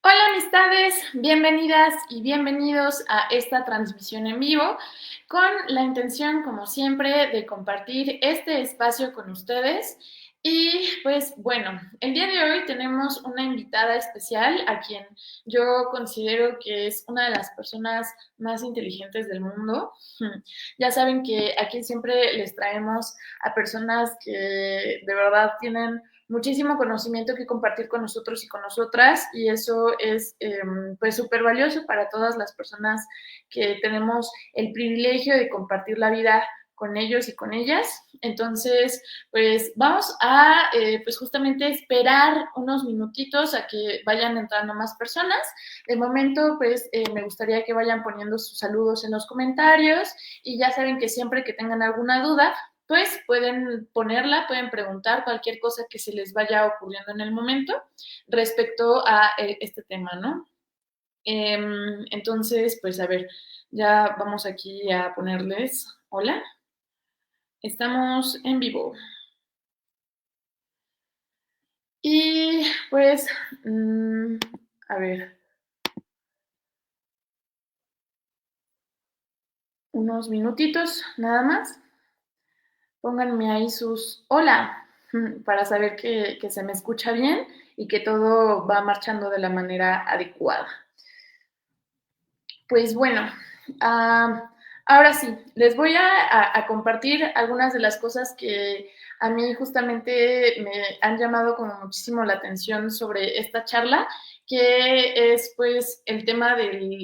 Hola amistades, bienvenidas y bienvenidos a esta transmisión en vivo con la intención, como siempre, de compartir este espacio con ustedes. Y pues bueno, el día de hoy tenemos una invitada especial a quien yo considero que es una de las personas más inteligentes del mundo. Ya saben que aquí siempre les traemos a personas que de verdad tienen muchísimo conocimiento que compartir con nosotros y con nosotras, y eso es pues súper valioso para todas las personas que tenemos el privilegio de compartir la vida con ellos y con ellas. Entonces, pues vamos a pues justamente esperar unos minutitos a que vayan entrando más personas. De momento, pues me gustaría que vayan poniendo sus saludos en los comentarios, y ya saben que siempre que tengan alguna duda, pues pueden ponerla, pueden preguntar cualquier cosa que se les vaya ocurriendo en el momento respecto a este tema, ¿no? Entonces, pues a ver, ya vamos aquí a ponerles, hola, estamos en vivo. Y pues, a ver, unos minutitos nada más. Pónganme ahí sus hola para saber que se me escucha bien y que todo va marchando de la manera adecuada. Pues bueno, ahora sí, les voy a compartir algunas de las cosas que a mí justamente me han llamado como muchísimo la atención sobre esta charla, que es pues el tema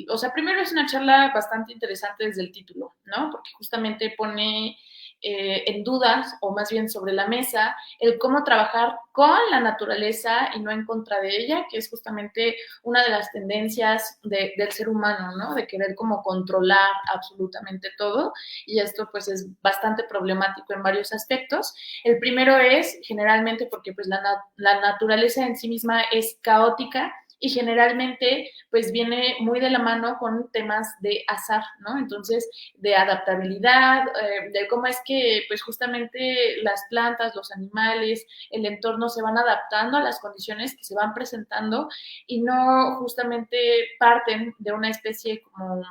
o sea, primero es una charla bastante interesante desde el título, ¿no? Porque justamente pone en dudas, o más bien sobre la mesa, el cómo trabajar con la naturaleza y no en contra de ella, que es justamente una de las tendencias del ser humano, ¿no? De querer como controlar absolutamente todo, y esto pues es bastante problemático en varios aspectos. El primero es generalmente porque pues la naturaleza en sí misma es caótica, y generalmente pues viene muy de la mano con temas de azar, ¿no? Entonces, de adaptabilidad, de cómo es que pues justamente las plantas, los animales, el entorno se van adaptando a las condiciones que se van presentando, y no justamente parten de una especie como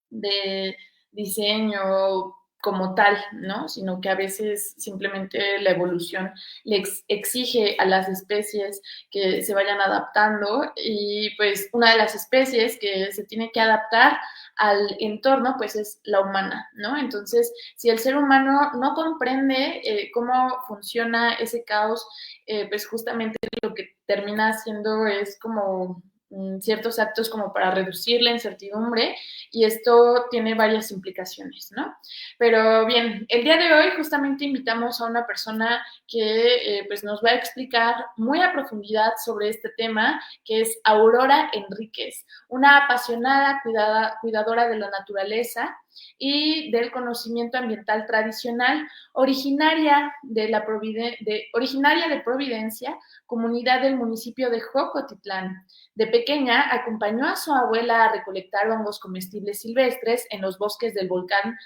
de diseño como tal, ¿no? Sino que a veces simplemente la evolución le exige a las especies que se vayan adaptando, y pues una de las especies que se tiene que adaptar al entorno pues es la humana, ¿no? Entonces, si el ser humano no comprende cómo funciona ese caos, pues justamente lo que termina haciendo es como ciertos actos como para reducir la incertidumbre, y esto tiene varias implicaciones, ¿no? Pero bien, el día de hoy justamente invitamos a una persona que pues nos va a explicar muy a profundidad sobre este tema, que es Aurora Enríquez, una apasionada cuidadora de la naturaleza y del conocimiento ambiental tradicional, originaria de Providencia, comunidad del municipio de Jocotitlán. De pequeña, acompañó a su abuela a recolectar hongos comestibles silvestres en los bosques del volcán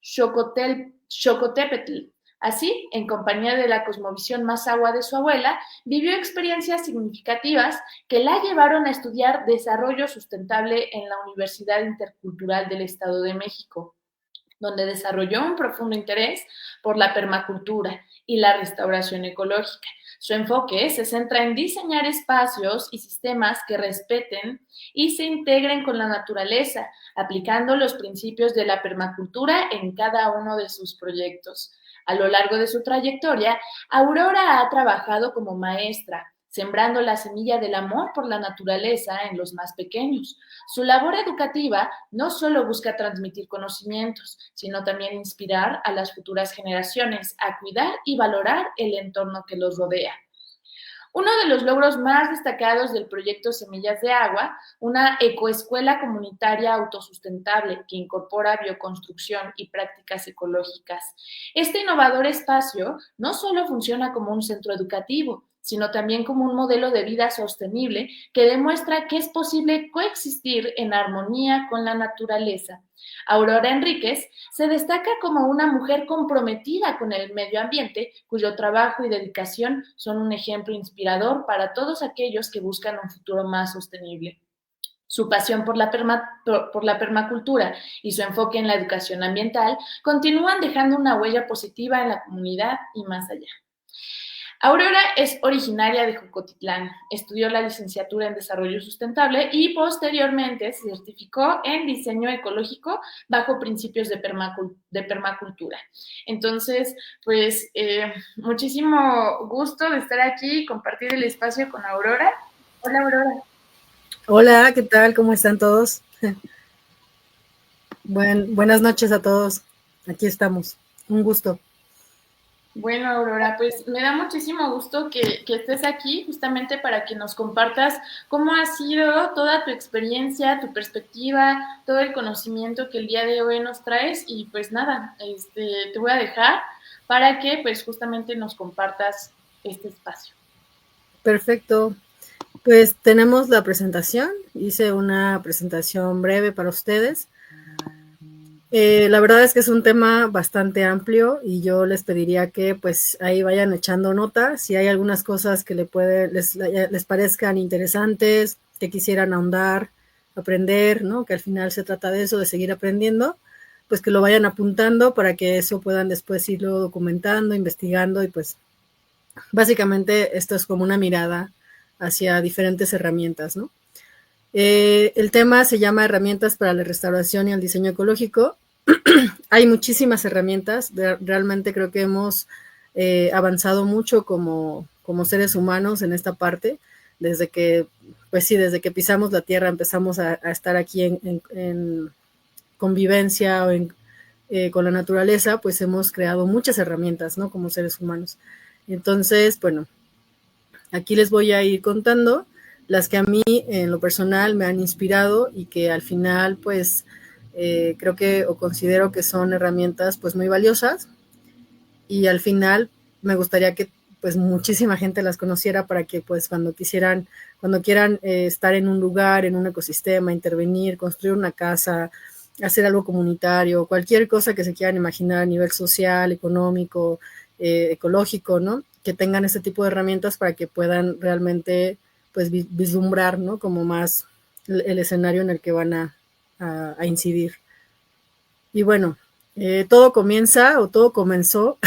Xocotepetl. Así, en compañía de la cosmovisión más agua de su abuela, vivió experiencias significativas que la llevaron a estudiar desarrollo sustentable en la Universidad Intercultural del Estado de México, donde desarrolló un profundo interés por la permacultura y la restauración ecológica. Su enfoque se centra en diseñar espacios y sistemas que respeten y se integren con la naturaleza, aplicando los principios de la permacultura en cada uno de sus proyectos. A lo largo de su trayectoria, Aurora ha trabajado como maestra, sembrando la semilla del amor por la naturaleza en los más pequeños. Su labor educativa no solo busca transmitir conocimientos, sino también inspirar a las futuras generaciones a cuidar y valorar el entorno que los rodea. Uno de los logros más destacados del proyecto Semillas de Agua, una ecoescuela comunitaria autosustentable que incorpora bioconstrucción y prácticas ecológicas. Este innovador espacio no solo funciona como un centro educativo, sino también como un modelo de vida sostenible que demuestra que es posible coexistir en armonía con la naturaleza. Aurora Enríquez se destaca como una mujer comprometida con el medio ambiente, cuyo trabajo y dedicación son un ejemplo inspirador para todos aquellos que buscan un futuro más sostenible. Su pasión por la permacultura y su enfoque en la educación ambiental continúan dejando una huella positiva en la comunidad y más allá. Aurora es originaria de Jocotitlán, estudió la licenciatura en Desarrollo Sustentable y posteriormente se certificó en Diseño Ecológico bajo principios de permacultura. Entonces, pues muchísimo gusto de estar aquí y compartir el espacio con Aurora. Hola, Aurora. Hola, ¿qué tal? ¿Cómo están todos? Buenas noches a todos. Aquí estamos. Un gusto. Bueno, Aurora, pues me da muchísimo gusto que estés aquí justamente para que nos compartas cómo ha sido toda tu experiencia, tu perspectiva, todo el conocimiento que el día de hoy nos traes y pues nada, te voy a dejar para que pues justamente nos compartas este espacio. Perfecto. Pues tenemos la presentación. Hice una presentación breve para ustedes. La verdad es que es un tema bastante amplio y yo les pediría que pues ahí vayan echando nota. Si hay algunas cosas que les parezcan interesantes, que quisieran ahondar, aprender, ¿no? Que al final se trata de eso, de seguir aprendiendo, pues que lo vayan apuntando para que eso puedan después irlo documentando, investigando y pues básicamente esto es como una mirada hacia diferentes herramientas, ¿no? El tema se llama Herramientas para la Restauración y el Diseño Ecológico. Hay muchísimas herramientas, realmente creo que hemos avanzado mucho como seres humanos en esta parte, desde que pisamos la tierra empezamos a estar aquí en convivencia o con la naturaleza, pues hemos creado muchas herramientas, ¿no? Como seres humanos. Entonces, bueno, aquí les voy a ir contando las que a mí en lo personal me han inspirado y que al final pues creo que o considero que son herramientas pues muy valiosas y al final me gustaría que pues muchísima gente las conociera para que pues cuando quieran estar en un lugar, en un ecosistema, intervenir, construir una casa, hacer algo comunitario, cualquier cosa que se quieran imaginar a nivel social, económico, ecológico, ¿no? Que tengan este tipo de herramientas para que puedan realmente pues vislumbrar, ¿no? Como más el escenario en el que van a incidir. Y bueno, todo comenzó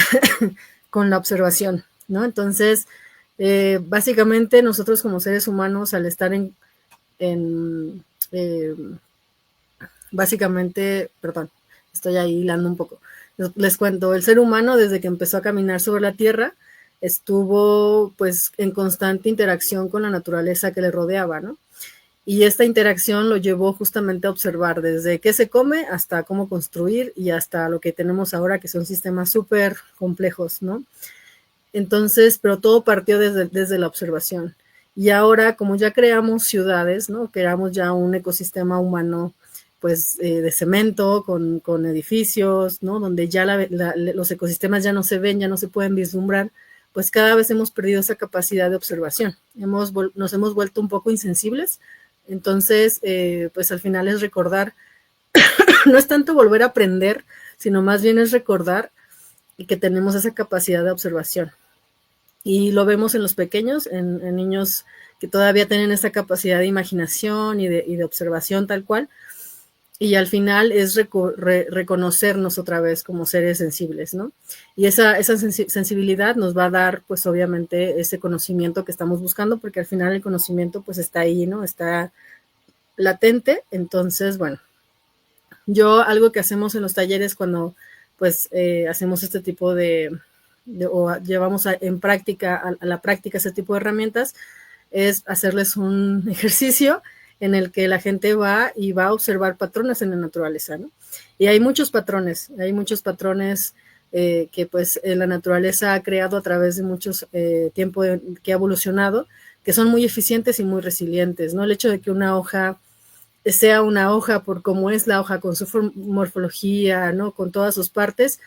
con la observación, ¿no? Entonces, básicamente nosotros como seres humanos al estar básicamente, perdón, estoy ahí hilando un poco. Les cuento, el ser humano desde que empezó a caminar sobre la Tierra estuvo pues en constante interacción con la naturaleza que le rodeaba, ¿no? Y esta interacción lo llevó justamente a observar desde qué se come hasta cómo construir y hasta lo que tenemos ahora que son sistemas súper complejos, ¿no? Entonces, pero todo partió desde la observación. Y ahora, como ya creamos ciudades, ¿no? Creamos ya un ecosistema humano pues de cemento, con edificios, ¿no? Donde ya los ecosistemas ya no se ven, ya no se pueden vislumbrar, pues cada vez hemos perdido esa capacidad de observación. Nos hemos vuelto un poco insensibles. Entonces, pues al final es recordar, no es tanto volver a aprender, sino más bien es recordar que tenemos esa capacidad de observación. Y lo vemos en los pequeños, en niños que todavía tienen esa capacidad de imaginación y de observación tal cual. Y al final es reconocernos otra vez como seres sensibles, ¿no? Y esa sensibilidad nos va a dar, pues obviamente, ese conocimiento que estamos buscando, porque al final el conocimiento pues está ahí, ¿no? Está latente. Entonces, bueno, algo que hacemos en los talleres cuando pues hacemos este tipo o llevamos en práctica, a la práctica ese tipo de herramientas, es hacerles un ejercicio en el que la gente va a observar patrones en la naturaleza, ¿no? Y hay muchos patrones que pues la naturaleza ha creado a través de muchos tiempo que ha evolucionado, que son muy eficientes y muy resilientes, ¿no? El hecho de que una hoja sea una hoja por cómo es la hoja, con su morfología, ¿no? Con todas sus partes,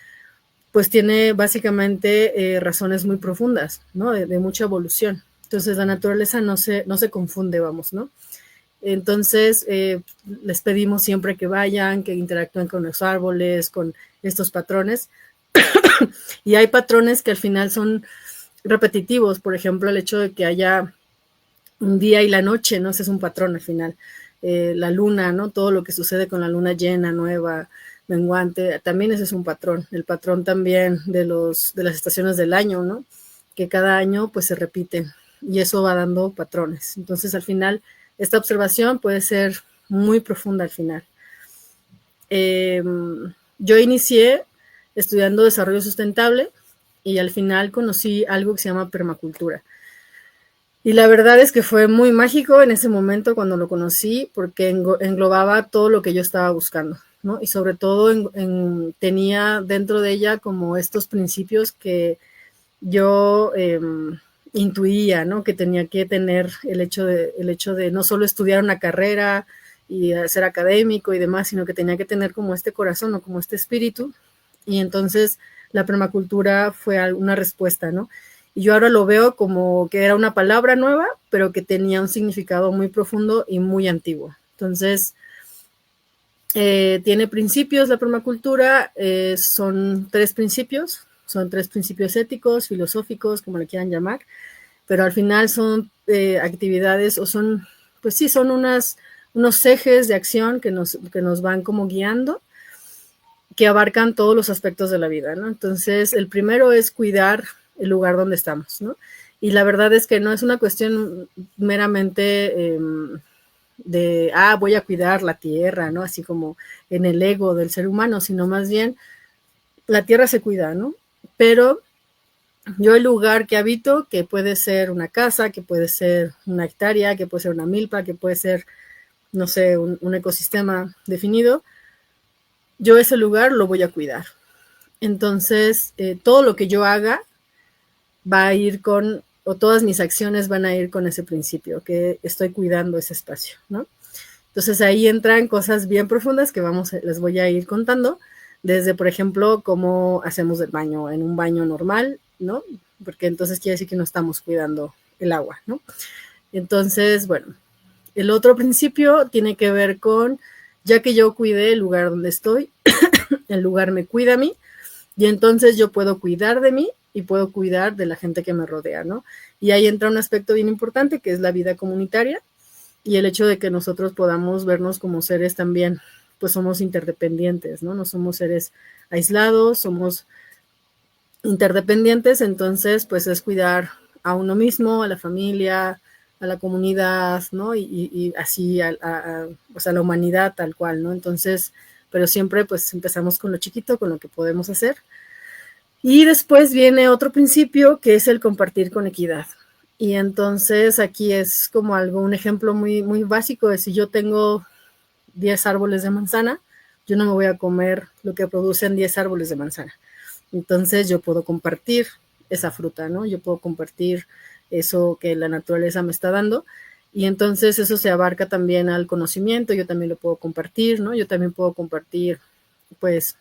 pues tiene básicamente razones muy profundas, ¿no? De mucha evolución. Entonces la naturaleza no se confunde, vamos, ¿no? Entonces les pedimos siempre que vayan, que interactúen con los árboles, con estos patrones. Y hay patrones que al final son repetitivos, por ejemplo, el hecho de que haya un día y la noche, ¿no? Ese es un patrón al final. La luna, ¿no? Todo lo que sucede con la luna llena, nueva, menguante, también ese es un patrón. El patrón también de las estaciones del año, ¿no? Que cada año pues se repiten y eso va dando patrones. Entonces al final esta observación puede ser muy profunda al final. Yo inicié estudiando desarrollo sustentable y al final conocí algo que se llama permacultura. Y la verdad es que fue muy mágico en ese momento cuando lo conocí porque englobaba todo lo que yo estaba buscando, ¿no? Y sobre todo tenía dentro de ella como estos principios que yo intuía, ¿no? Que tenía que tener el hecho de no solo estudiar una carrera y ser académico y demás, sino que tenía que tener como este corazón o como este espíritu. Y entonces la permacultura fue una respuesta, ¿no? Y yo ahora lo veo como que era una palabra nueva, pero que tenía un significado muy profundo y muy antiguo. Entonces, tiene principios la permacultura, son tres principios éticos, filosóficos, como le quieran llamar, pero al final son actividades o son, pues sí, son unos ejes de acción que nos van como guiando, que abarcan todos los aspectos de la vida, ¿no? Entonces, el primero es cuidar el lugar donde estamos, ¿no? Y la verdad es que no es una cuestión meramente voy a cuidar la tierra, ¿no? Así como en el ego del ser humano, sino más bien la tierra se cuida, ¿no? Pero yo el lugar que habito, que puede ser una casa, que puede ser una hectárea, que puede ser una milpa, que puede ser, no sé, un ecosistema definido, yo ese lugar lo voy a cuidar. Entonces, todo lo que yo haga va a ir o todas mis acciones van a ir con ese principio, que estoy cuidando ese espacio, ¿no? Entonces ahí entran cosas bien profundas que les voy a ir contando, desde, por ejemplo, cómo hacemos el baño en un baño normal, ¿no? Porque entonces quiere decir que no estamos cuidando el agua, ¿no? Entonces, bueno, el otro principio tiene que ver con, ya que yo cuidé el lugar donde estoy, el lugar me cuida a mí, y entonces yo puedo cuidar de mí y puedo cuidar de la gente que me rodea, ¿no? Y ahí entra un aspecto bien importante que es la vida comunitaria y el hecho de que nosotros podamos vernos como seres también, pues somos interdependientes, ¿no? No somos seres aislados, somos interdependientes, entonces pues es cuidar a uno mismo, a la familia, a la comunidad, ¿no? Y así pues a la humanidad tal cual, ¿no? Entonces, pero siempre pues empezamos con lo chiquito, con lo que podemos hacer. Y después viene otro principio que es el compartir con equidad. Y entonces aquí es como un ejemplo muy, muy básico de si yo tengo 10 árboles de manzana, yo no me voy a comer lo que producen 10 árboles de manzana. Entonces yo puedo compartir esa fruta, ¿no? Yo puedo compartir eso que la naturaleza me está dando. Y entonces eso se abarca también al conocimiento, yo también lo puedo compartir, ¿no? Yo también puedo compartir, pues,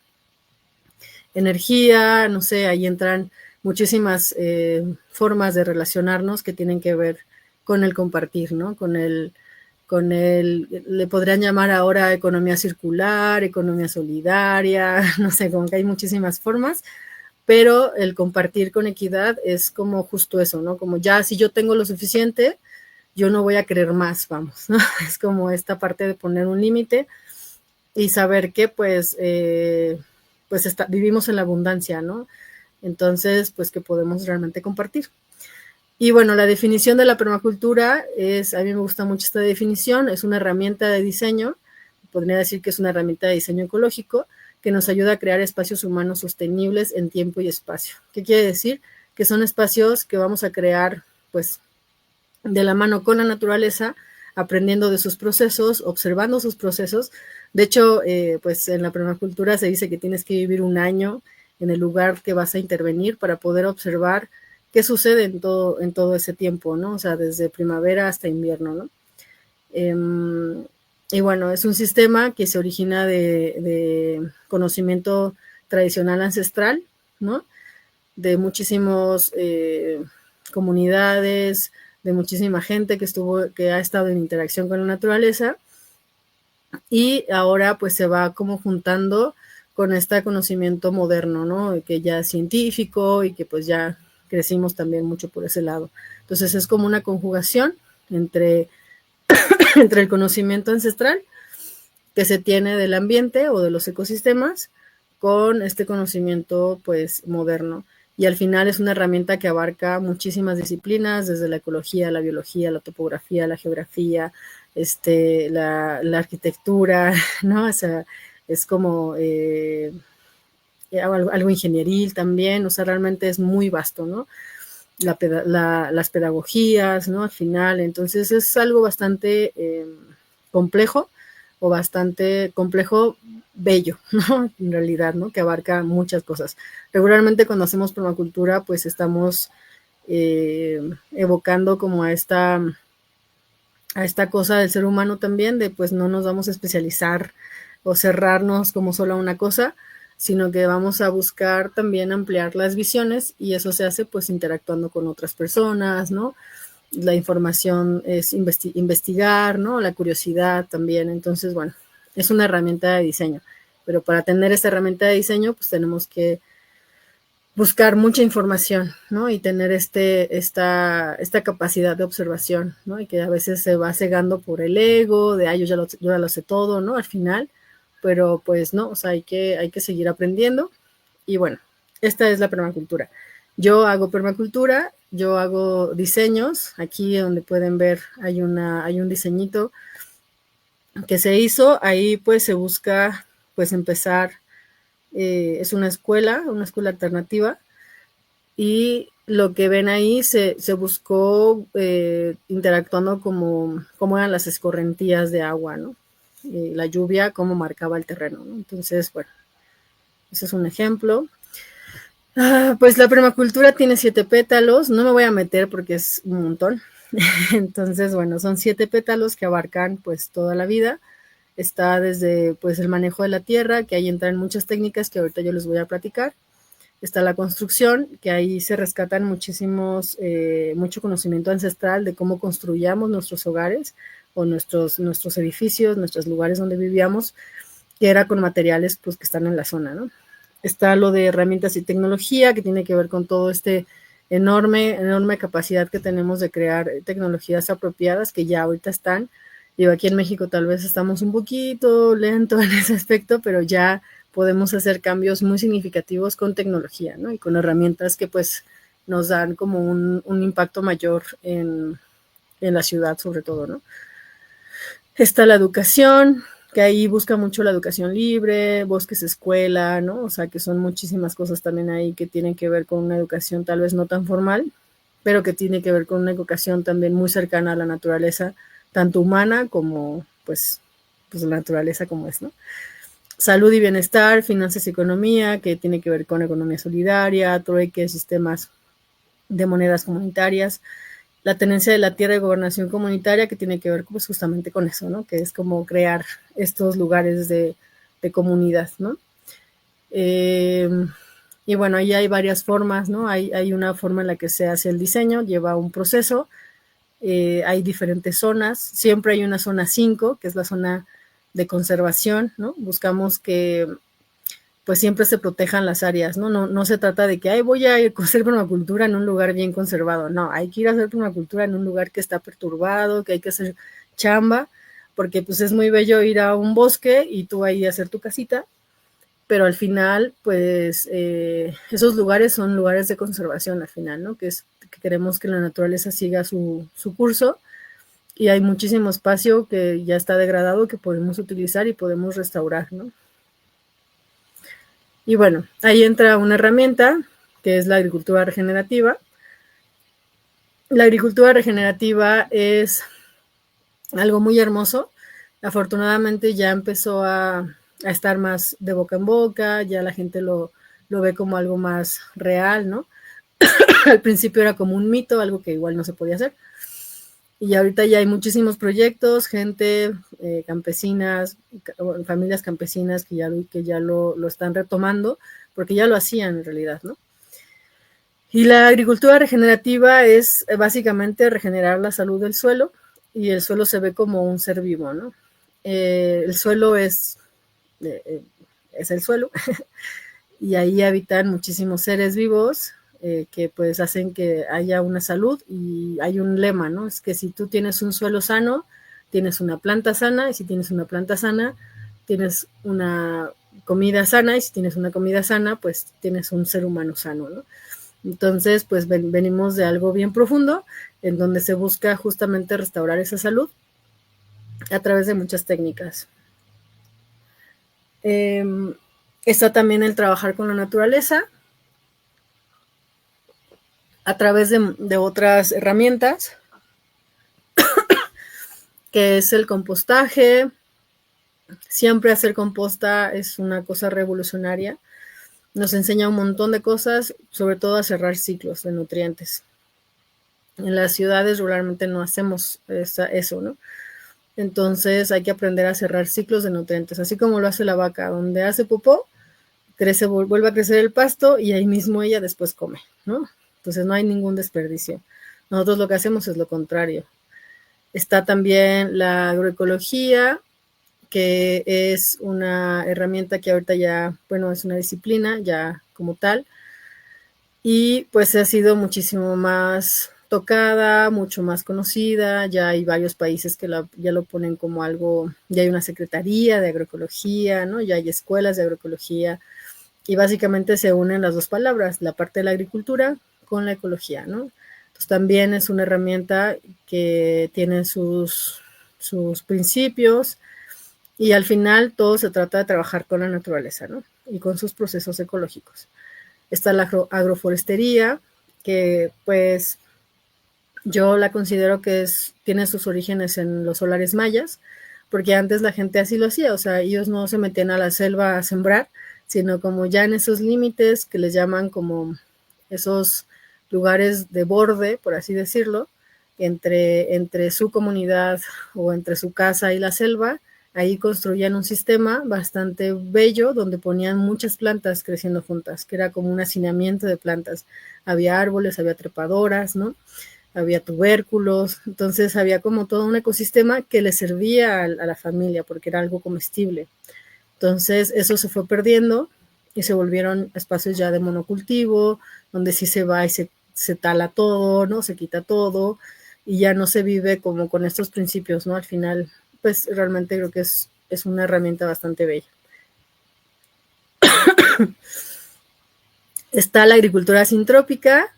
energía, no sé, ahí entran muchísimas formas de relacionarnos que tienen que ver con el compartir, ¿no? Le podrían llamar ahora economía circular, economía solidaria, no sé, como que hay muchísimas formas, pero el compartir con equidad es como justo eso, ¿no? Como ya si yo tengo lo suficiente, yo no voy a querer más, vamos, ¿no? Es como esta parte de poner un límite y saber que pues vivimos en la abundancia, ¿no? Entonces, pues que podemos realmente compartir. Y bueno, la definición de la permacultura a mí me gusta mucho esta definición, es una herramienta de diseño, podría decir que es una herramienta de diseño ecológico que nos ayuda a crear espacios humanos sostenibles en tiempo y espacio. ¿Qué quiere decir? Que son espacios que vamos a crear, pues, de la mano con la naturaleza, aprendiendo de sus procesos, observando sus procesos. De hecho, pues en la permacultura se dice que tienes que vivir un año en el lugar que vas a intervenir para poder observar qué sucede en todo ese tiempo, ¿no? O sea, desde primavera hasta invierno, ¿no? Y bueno, es un sistema que se origina de conocimiento tradicional ancestral, ¿no? De muchísimos comunidades, de muchísima gente que ha estado en interacción con la naturaleza, y ahora pues se va como juntando con este conocimiento moderno, ¿no? Que ya es científico y que pues ya crecimos también mucho por ese lado. Entonces es como una conjugación entre, entre el conocimiento ancestral que se tiene del ambiente o de los ecosistemas con este conocimiento pues moderno. Y al final es una herramienta que abarca muchísimas disciplinas, desde la ecología, la biología, la topografía, la geografía, la arquitectura, ¿no? O sea, es como algo ingenieril también, o sea, realmente es muy vasto, ¿no? Las pedagogías, ¿no? Al final, entonces es algo bastante complejo, o bastante complejo, bello, ¿no? En realidad, ¿no? Que abarca muchas cosas. Regularmente cuando hacemos permacultura, pues estamos evocando como a esta cosa del ser humano también, de pues no nos vamos a especializar o cerrarnos como solo a una cosa, sino que vamos a buscar también ampliar las visiones, y eso se hace pues interactuando con otras personas, ¿no? La información es investigar, ¿no? La curiosidad también. Entonces, bueno, es una herramienta de diseño, pero para tener esta herramienta de diseño pues tenemos que buscar mucha información, ¿no? Y tener esta capacidad de observación, ¿no? Y que a veces se va cegando por el ego, de, yo ya lo sé todo, ¿no? Al final, pero pues no, o sea, hay que seguir aprendiendo. Y bueno, esta es la permacultura. Yo hago permacultura, yo hago diseños. Aquí donde pueden ver hay un diseñito que se hizo. Ahí pues se busca pues empezar, es una escuela alternativa, y lo que ven ahí se buscó interactuando como eran las escorrentías de agua, ¿no? La lluvia, cómo marcaba el terreno, ¿no? Entonces, bueno, ese es un ejemplo. Pues la permacultura tiene 7 pétalos, no me voy a meter porque es un montón. Entonces, bueno, son 7 pétalos que abarcan pues toda la vida. Está desde pues el manejo de la tierra, que ahí entran muchas técnicas que ahorita yo les voy a platicar. Está la construcción, que ahí se rescatan mucho conocimiento ancestral de cómo construíamos nuestros hogares o nuestros edificios, nuestros lugares donde vivíamos, que era con materiales pues que están en la zona, ¿no? Está lo de herramientas y tecnología, que tiene que ver con todo enorme capacidad que tenemos de crear tecnologías apropiadas, que ya ahorita están. Digo, aquí en México tal vez estamos un poquito lento en ese aspecto, pero ya podemos hacer cambios muy significativos con tecnología, ¿no? Y con herramientas que pues nos dan como un impacto mayor en la ciudad sobre todo, ¿no? Está la educación, que ahí busca mucho la educación libre, bosques escuela, ¿no? O sea, que son muchísimas cosas también ahí que tienen que ver con una educación tal vez no tan formal, pero que tiene que ver con una educación también muy cercana a la naturaleza, tanto humana como pues la naturaleza como es, ¿no? Salud y bienestar, finanzas y economía, que tiene que ver con economía solidaria, trueque, sistemas de monedas comunitarias, la tenencia de la tierra y gobernación comunitaria, que tiene que ver pues justamente con eso, ¿no? Que es como crear estos lugares de comunidad, ¿no? Y bueno, ahí hay varias formas, ¿no? Hay una forma en la que se hace el diseño, lleva un proceso, hay diferentes zonas, siempre hay una zona 5, que es la zona de conservación, ¿no? Buscamos que pues siempre se protejan las áreas, ¿no? No se trata de que, ay, voy a ir a hacer permacultura en un lugar bien conservado. No, hay que ir a hacer permacultura en un lugar que está perturbado, que hay que hacer chamba, porque pues es muy bello ir a un bosque y tú ahí hacer tu casita, pero al final, pues, esos lugares son lugares de conservación al final, ¿no? Que queremos que la naturaleza siga su curso, y hay muchísimo espacio que ya está degradado que podemos utilizar y podemos restaurar, ¿no? Y bueno, ahí entra una herramienta que es la agricultura regenerativa. La agricultura regenerativa es algo muy hermoso. Afortunadamente ya empezó a estar más de boca en boca, ya la gente lo ve como algo más real, ¿no? Al principio era como un mito, algo que igual no se podía hacer. Y ahorita ya hay muchísimos proyectos, gente, campesinas, familias campesinas que ya lo están retomando, porque ya lo hacían en realidad, ¿no? Y la agricultura regenerativa es básicamente regenerar la salud del suelo, y el suelo se ve como un ser vivo, ¿no? El suelo es el suelo y ahí habitan muchísimos seres vivos que pues hacen que haya una salud, y hay un lema, ¿no? Es que si tú tienes un suelo sano, tienes una planta sana, y si tienes una planta sana, tienes una comida sana, y si tienes una comida sana, pues tienes un ser humano sano, ¿no? Entonces, pues venimos de algo bien profundo, en donde se busca justamente restaurar esa salud a través de muchas técnicas. Está también el trabajar con la naturaleza a través de otras herramientas, que es el compostaje. Siempre hacer composta es una cosa revolucionaria. Nos enseña un montón de cosas, sobre todo a cerrar ciclos de nutrientes. En las ciudades regularmente no hacemos eso, ¿no? Entonces hay que aprender a cerrar ciclos de nutrientes, así como lo hace la vaca, donde hace popó, crece, vuelve a crecer el pasto, y ahí mismo ella después come, ¿no? Entonces no hay ningún desperdicio. Nosotros lo que hacemos es lo contrario. Está también la agroecología, que es una herramienta que ahorita ya, bueno, es una disciplina ya como tal, y pues ha sido muchísimo más tocada, mucho más conocida. Ya hay varios países que ya lo ponen como algo, ya hay una secretaría de agroecología, ¿no? Ya hay escuelas de agroecología, y básicamente se unen las dos palabras, la parte de la agricultura con la ecología, ¿no? Entonces también es una herramienta que tiene sus principios, y al final todo se trata de trabajar con la naturaleza, ¿no? Y con sus procesos ecológicos. Está la agroforestería, que pues yo la considero que tiene sus orígenes en los solares mayas, porque antes la gente así lo hacía, o sea, ellos no se metían a la selva a sembrar, sino como ya en esos límites que les llaman como esos lugares de borde, por así decirlo, entre su comunidad o entre su casa y la selva. Ahí construían un sistema bastante bello, donde ponían muchas plantas creciendo juntas, que era como un hacinamiento de plantas. Había árboles, había trepadoras, ¿no? Había tubérculos, entonces había como todo un ecosistema que le servía a la familia, porque era algo comestible. Entonces eso se fue perdiendo, y se volvieron espacios ya de monocultivo, donde sí se va y se tala todo, ¿no? Se quita todo, y ya no se vive como con estos principios, ¿no? Al final, pues realmente creo que es una herramienta bastante bella. Está la agricultura sintrópica,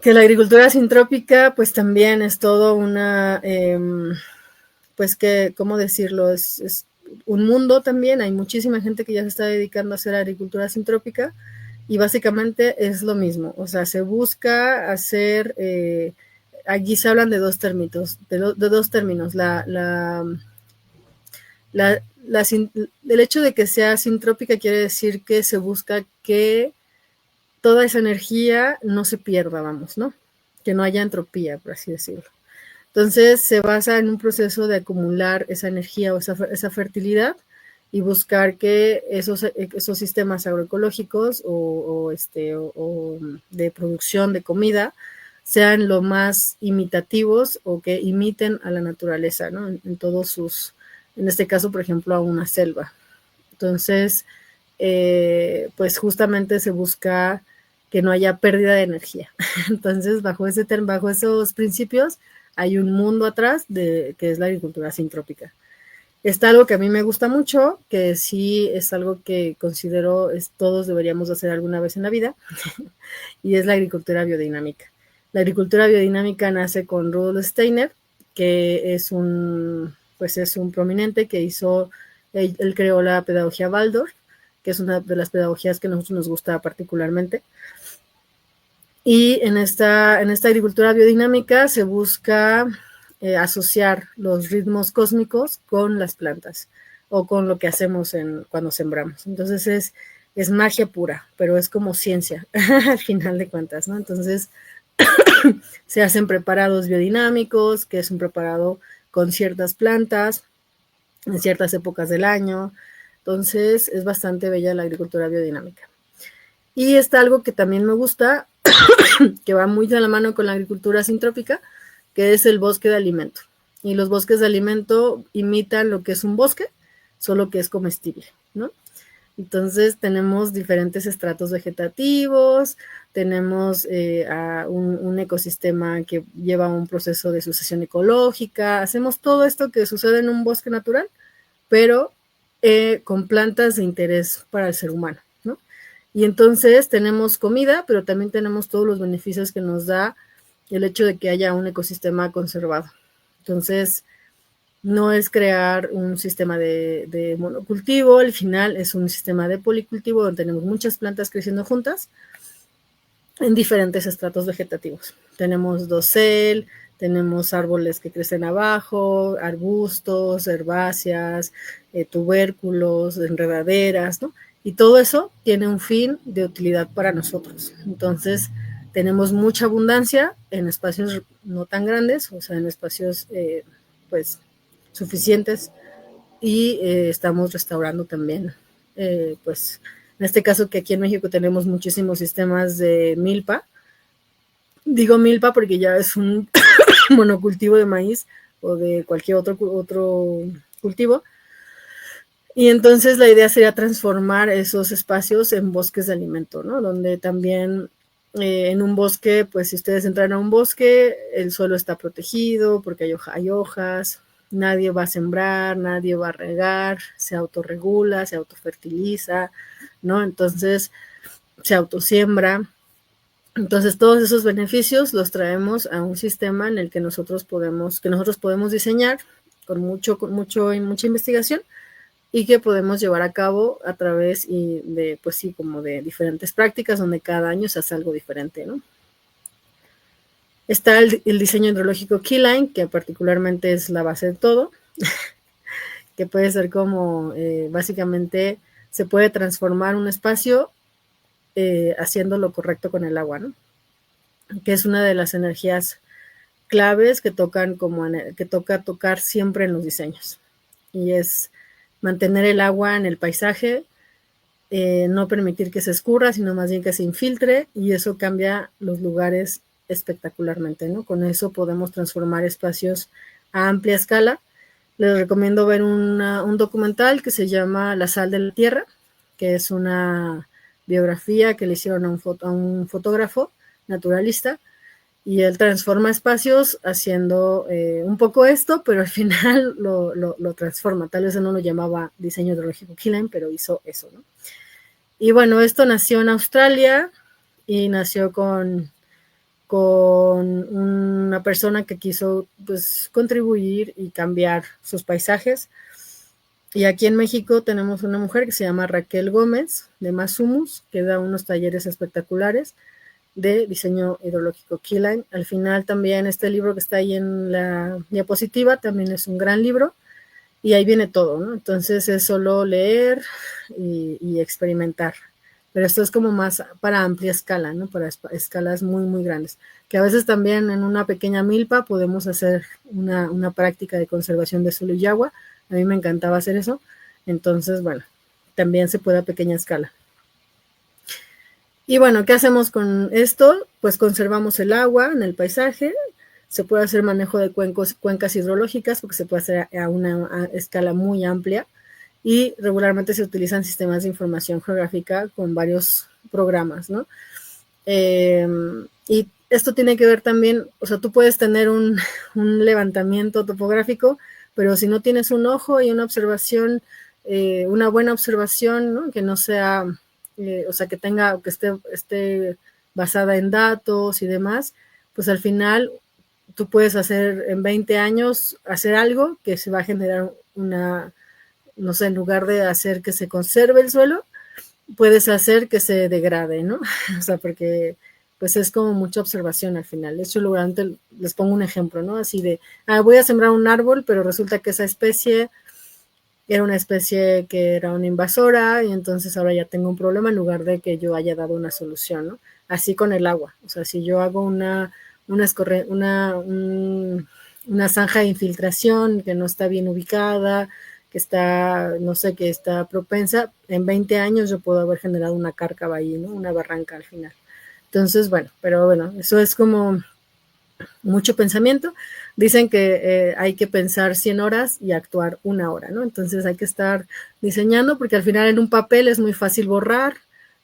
que la agricultura sintrópica pues también es todo una, pues que, ¿cómo decirlo? Es un mundo también. Hay muchísima gente que ya se está dedicando a hacer agricultura sintrópica, y básicamente es lo mismo. O sea, se busca hacer, aquí se hablan de dos términos, el hecho de que sea sintrópica quiere decir que se busca que toda esa energía no se pierda, vamos, ¿no? Que no haya entropía, por así decirlo. Entonces se basa en un proceso de acumular esa energía o esa fertilidad, y buscar que esos sistemas agroecológicos o de producción de comida sean lo más imitativos, o que imiten a la naturaleza, ¿no? En todos en este caso, por ejemplo, a una selva. Entonces, pues justamente se busca que no haya pérdida de energía. Entonces, bajo esos principios, hay un mundo atrás que es la agricultura sintrópica. Está algo que a mí me gusta mucho, que sí es algo que considero todos deberíamos hacer alguna vez en la vida, y es la agricultura biodinámica. La agricultura biodinámica nace con Rudolf Steiner, que es un prominente que él creó la pedagogía Waldorf, que es una de las pedagogías que a nosotros nos gusta particularmente. Y en esta agricultura biodinámica se busca asociar los ritmos cósmicos con las plantas, o con lo que hacemos cuando sembramos. Entonces es magia pura, pero es como ciencia al final de cuentas, ¿no? Entonces se hacen preparados biodinámicos, que es un preparado con ciertas plantas en ciertas épocas del año. Entonces es bastante bella la agricultura biodinámica. Y está algo que también me gusta, que va muy de la mano con la agricultura sintrópica, que es el bosque de alimento. Y los bosques de alimento imitan lo que es un bosque, solo que es comestible, ¿no? Entonces tenemos diferentes estratos vegetativos, tenemos un ecosistema que lleva un proceso de sucesión ecológica, hacemos todo esto que sucede en un bosque natural, pero con plantas de interés para el ser humano, ¿no? Y entonces tenemos comida, pero también tenemos todos los beneficios que nos da el hecho de que haya un ecosistema conservado. Entonces, no es crear un sistema de monocultivo, al final es un sistema de policultivo donde tenemos muchas plantas creciendo juntas en diferentes estratos vegetativos. Tenemos dosel, tenemos árboles que crecen abajo, arbustos, herbáceas, tubérculos, enredaderas, ¿no? Y todo eso tiene un fin de utilidad para nosotros. Entonces, tenemos mucha abundancia en espacios no tan grandes, o sea, en espacios, pues, suficientes, y estamos restaurando también, pues, en este caso que aquí en México tenemos muchísimos sistemas de milpa. Digo milpa porque ya es un monocultivo de maíz o de cualquier otro cultivo. Y entonces la idea sería transformar esos espacios en bosques de alimento, ¿no? Donde también en un bosque, pues si ustedes entran a un bosque, el suelo está protegido porque hay hojas, nadie va a sembrar, nadie va a regar, se autorregula, se autofertiliza, ¿no? Entonces se autosiembra. Entonces todos esos beneficios los traemos a un sistema en el que nosotros podemos diseñar con mucha investigación y que podemos llevar a cabo a través de, pues sí, como de diferentes prácticas donde cada año se hace algo diferente, ¿no? Está el diseño hidrológico Keyline, que particularmente es la base de todo, que puede ser como, básicamente, se puede transformar un espacio haciendo lo correcto con el agua, ¿no? Que es una de las energías claves que toca tocar siempre en los diseños. Y es mantener el agua en el paisaje, no permitir que se escurra, sino más bien que se infiltre, y eso cambia los lugares espectacularmente, ¿no? Con eso podemos transformar espacios a amplia escala. Les recomiendo ver un documental que se llama La sal de la tierra, que es una biografía que le hicieron a un fotógrafo naturalista, y él transforma espacios haciendo un poco esto, pero al final lo transforma. Tal vez él no lo llamaba diseño hidrológico Keyline, pero hizo eso, ¿no? Y bueno, esto nació en Australia y nació con una persona que quiso, pues, contribuir y cambiar sus paisajes. Y aquí en México tenemos una mujer que se llama Raquel Gómez de Masumus, que da unos talleres espectaculares de diseño hidrológico Keyline. Al final también este libro que está ahí en la diapositiva también es un gran libro y ahí viene todo, ¿no? Entonces es solo leer y experimentar. Pero esto es como más para amplia escala, ¿no? Para escalas muy, muy grandes. Que a veces también en una pequeña milpa podemos hacer una práctica de conservación de suelo y agua. A mí me encantaba hacer eso. Entonces, bueno, también se puede a pequeña escala. Y bueno, ¿qué hacemos con esto? Pues conservamos el agua en el paisaje, se puede hacer manejo de cuencas hidrológicas porque se puede hacer a una escala muy amplia y regularmente se utilizan sistemas de información geográfica con varios programas, ¿no? Y esto tiene que ver también, o sea, tú puedes tener un levantamiento topográfico, pero si no tienes un ojo y una observación, una buena observación, ¿no? Que no sea... o sea, que esté basada en datos y demás, pues al final tú puedes hacer en 20 años, hacer algo que se va a generar no sé, en lugar de hacer que se conserve el suelo, puedes hacer que se degrade, ¿no? O sea, porque pues es como mucha observación al final. De hecho, les pongo un ejemplo, ¿no? Así de, voy a sembrar un árbol, pero resulta que esa especie era una especie que era una invasora y entonces ahora ya tengo un problema en lugar de que yo haya dado una solución, ¿no? Así con el agua. O sea, si yo hago una zanja de infiltración que no está bien ubicada, que está, no sé, que está propensa, en 20 años yo puedo haber generado una cárcava ahí, ¿no? Una barranca al final. Entonces, bueno, pero bueno, eso es como mucho pensamiento. Dicen que hay que pensar 100 horas y actuar 1 hora, ¿no? Entonces hay que estar diseñando porque al final en un papel es muy fácil borrar,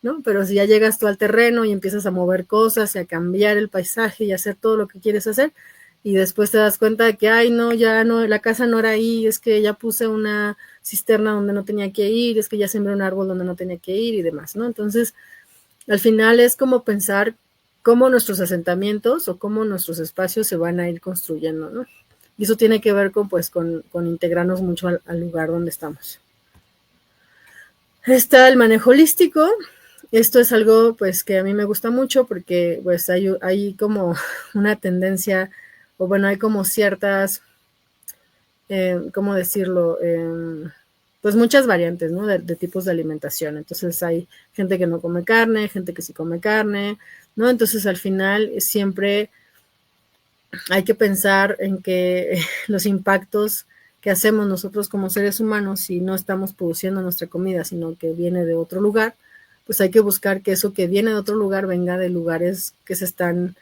¿no? Pero si ya llegas tú al terreno y empiezas a mover cosas y a cambiar el paisaje y a hacer todo lo que quieres hacer y después te das cuenta de que, ay, no, ya no, la casa no era ahí, es que ya puse una cisterna donde no tenía que ir, es que ya sembré un árbol donde no tenía que ir y demás, ¿no? Entonces, al final es como pensar cómo nuestros asentamientos o cómo nuestros espacios se van a ir construyendo, ¿no? Y eso tiene que ver con, pues, con integrarnos mucho al lugar donde estamos. Está el manejo holístico. Esto es algo, pues, que a mí me gusta mucho porque, pues, hay como una tendencia, o bueno, hay como ciertas, ¿cómo decirlo? Pues muchas variantes, ¿no? De tipos de alimentación. Entonces hay gente que no come carne, gente que sí come carne, ¿no? Entonces al final siempre hay que pensar en que los impactos que hacemos nosotros como seres humanos, si no estamos produciendo nuestra comida, sino que viene de otro lugar, pues hay que buscar que eso que viene de otro lugar venga de lugares que se están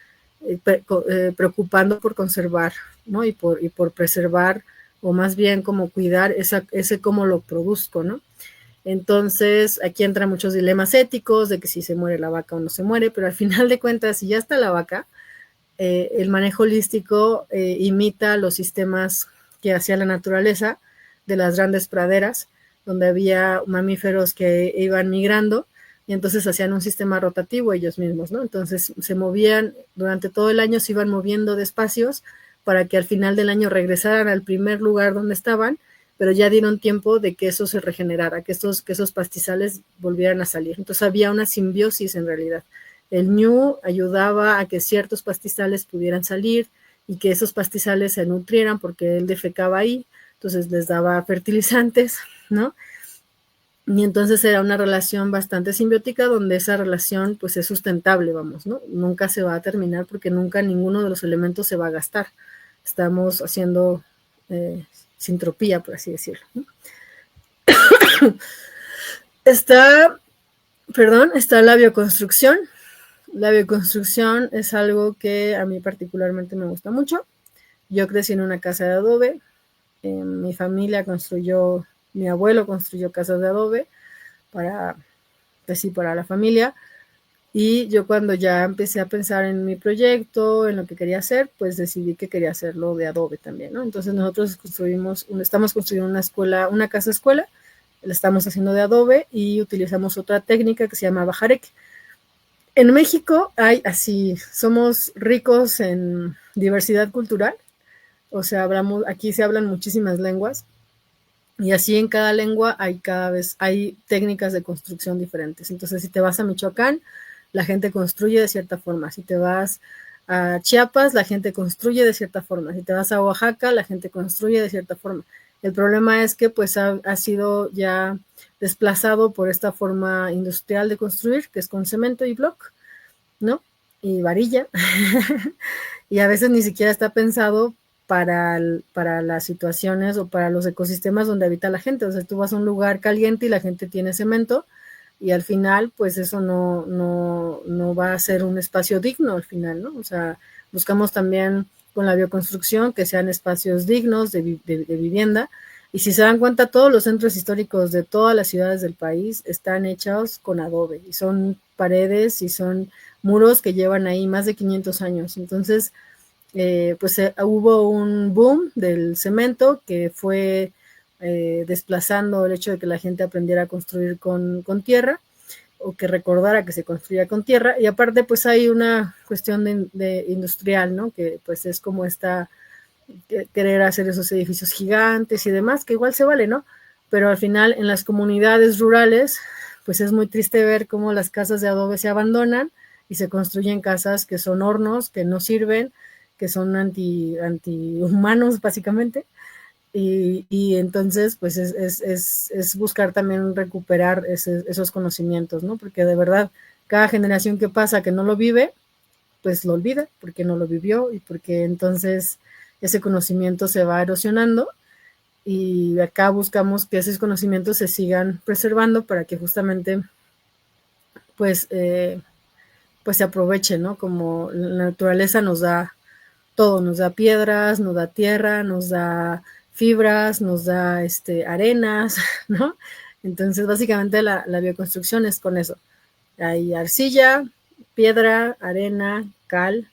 preocupando por conservar, ¿no? Y por preservar, o más bien como cuidar ese cómo lo produzco, ¿no? Entonces, aquí entran muchos dilemas éticos de que si se muere la vaca o no se muere, pero al final de cuentas, si ya está la vaca, el manejo holístico imita los sistemas que hacía la naturaleza de las grandes praderas, donde había mamíferos que iban migrando y entonces hacían un sistema rotativo ellos mismos, ¿no? Entonces se movían durante todo el año, se iban moviendo de espacios para que al final del año regresaran al primer lugar donde estaban, pero ya dieron tiempo de que eso se regenerara, que esos pastizales volvieran a salir. Entonces había una simbiosis en realidad. El ñu ayudaba a que ciertos pastizales pudieran salir y que esos pastizales se nutrieran porque él defecaba ahí, entonces les daba fertilizantes, ¿no? Y entonces era una relación bastante simbiótica donde esa relación pues es sustentable, vamos, ¿no? Nunca se va a terminar porque nunca ninguno de los elementos se va a gastar. Estamos haciendo sintropía, por así decirlo, ¿no? Está la bioconstrucción. La bioconstrucción es algo que a mí particularmente me gusta mucho. Yo crecí en una casa de adobe. Mi familia construyó, mi abuelo construyó casas de adobe para, pues sí, para la familia. Y yo cuando ya empecé a pensar en mi proyecto, en lo que quería hacer, pues decidí que quería hacerlo de adobe también, ¿no? Entonces nosotros estamos construyendo una escuela, una casa escuela, la estamos haciendo de adobe y utilizamos otra técnica que se llama bajarek. En México hay así, somos ricos en diversidad cultural, o sea, aquí se hablan muchísimas lenguas y así en cada lengua hay técnicas de construcción diferentes. Entonces, si te vas a Michoacán, la gente construye de cierta forma. Si te vas a Chiapas, la gente construye de cierta forma. Si te vas a Oaxaca, la gente construye de cierta forma. El problema es que pues ha sido ya desplazado por esta forma industrial de construir, que es con cemento y block, ¿no? Y varilla. Y a veces ni siquiera está pensado para las situaciones o para los ecosistemas donde habita la gente. O sea, tú vas a un lugar caliente y la gente tiene cemento y al final, pues eso no va a ser un espacio digno al final, ¿no? O sea, buscamos también con la bioconstrucción que sean espacios dignos de vivienda. Y si se dan cuenta, todos los centros históricos de todas las ciudades del país están hechos con adobe y son paredes y son muros que llevan ahí más de 500 años. Entonces, pues hubo un boom del cemento que fue desplazando el hecho de que la gente aprendiera a construir con tierra o que recordara que se construía con tierra. Y aparte, pues hay una cuestión de industrial, ¿no? Que pues es como querer hacer esos edificios gigantes y demás, que igual se vale, ¿no? Pero al final en las comunidades rurales, pues es muy triste ver cómo las casas de adobe se abandonan y se construyen casas que son hornos, que no sirven, que son antihumanos básicamente. Y entonces, pues es buscar también recuperar esos conocimientos, ¿no? Porque de verdad, cada generación que pasa que no lo vive, pues lo olvida, porque no lo vivió y porque entonces ese conocimiento se va erosionando y acá buscamos que esos conocimientos se sigan preservando para que justamente, pues, pues se aproveche, ¿no? Como la naturaleza nos da todo, nos da piedras, nos da tierra, nos da fibras, nos da arenas, ¿no? Entonces, básicamente la bioconstrucción es con eso. Hay arcilla, piedra, arena, cal,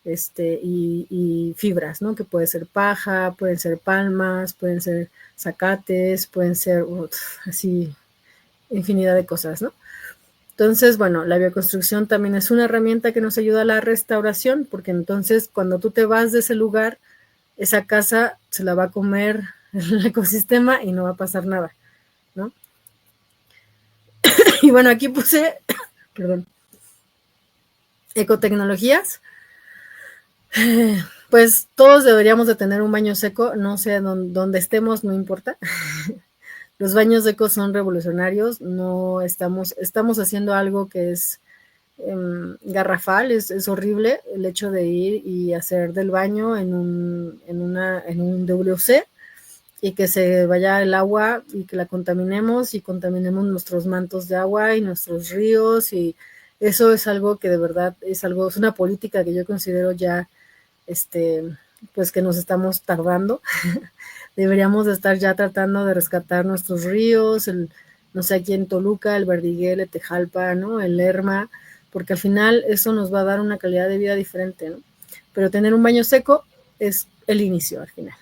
y fibras, ¿no? Que puede ser paja, pueden ser palmas, pueden ser zacates, pueden ser así infinidad de cosas, ¿no? Entonces, bueno, la bioconstrucción también es una herramienta que nos ayuda a la restauración, porque entonces cuando tú te vas de ese lugar, esa casa se la va a comer el ecosistema y no va a pasar nada, ¿no? Y bueno, aquí puse, perdón, ecotecnologías. Pues todos deberíamos de tener un baño seco, no sé dónde estemos, no importa. Los baños secos son revolucionarios, no estamos haciendo algo que es garrafal, es horrible el hecho de ir y hacer del baño en un WC y que se vaya el agua y que la contaminemos y contaminemos nuestros mantos de agua y nuestros ríos, y eso es algo que de verdad es una política que yo considero ya pues que nos estamos tardando. Deberíamos de estar ya tratando de rescatar nuestros ríos, no sé, aquí en Toluca, el Verdiguel, el Tejalpa, ¿no? El Lerma, porque al final eso nos va a dar una calidad de vida diferente, ¿no? Pero tener un baño seco es el inicio al final.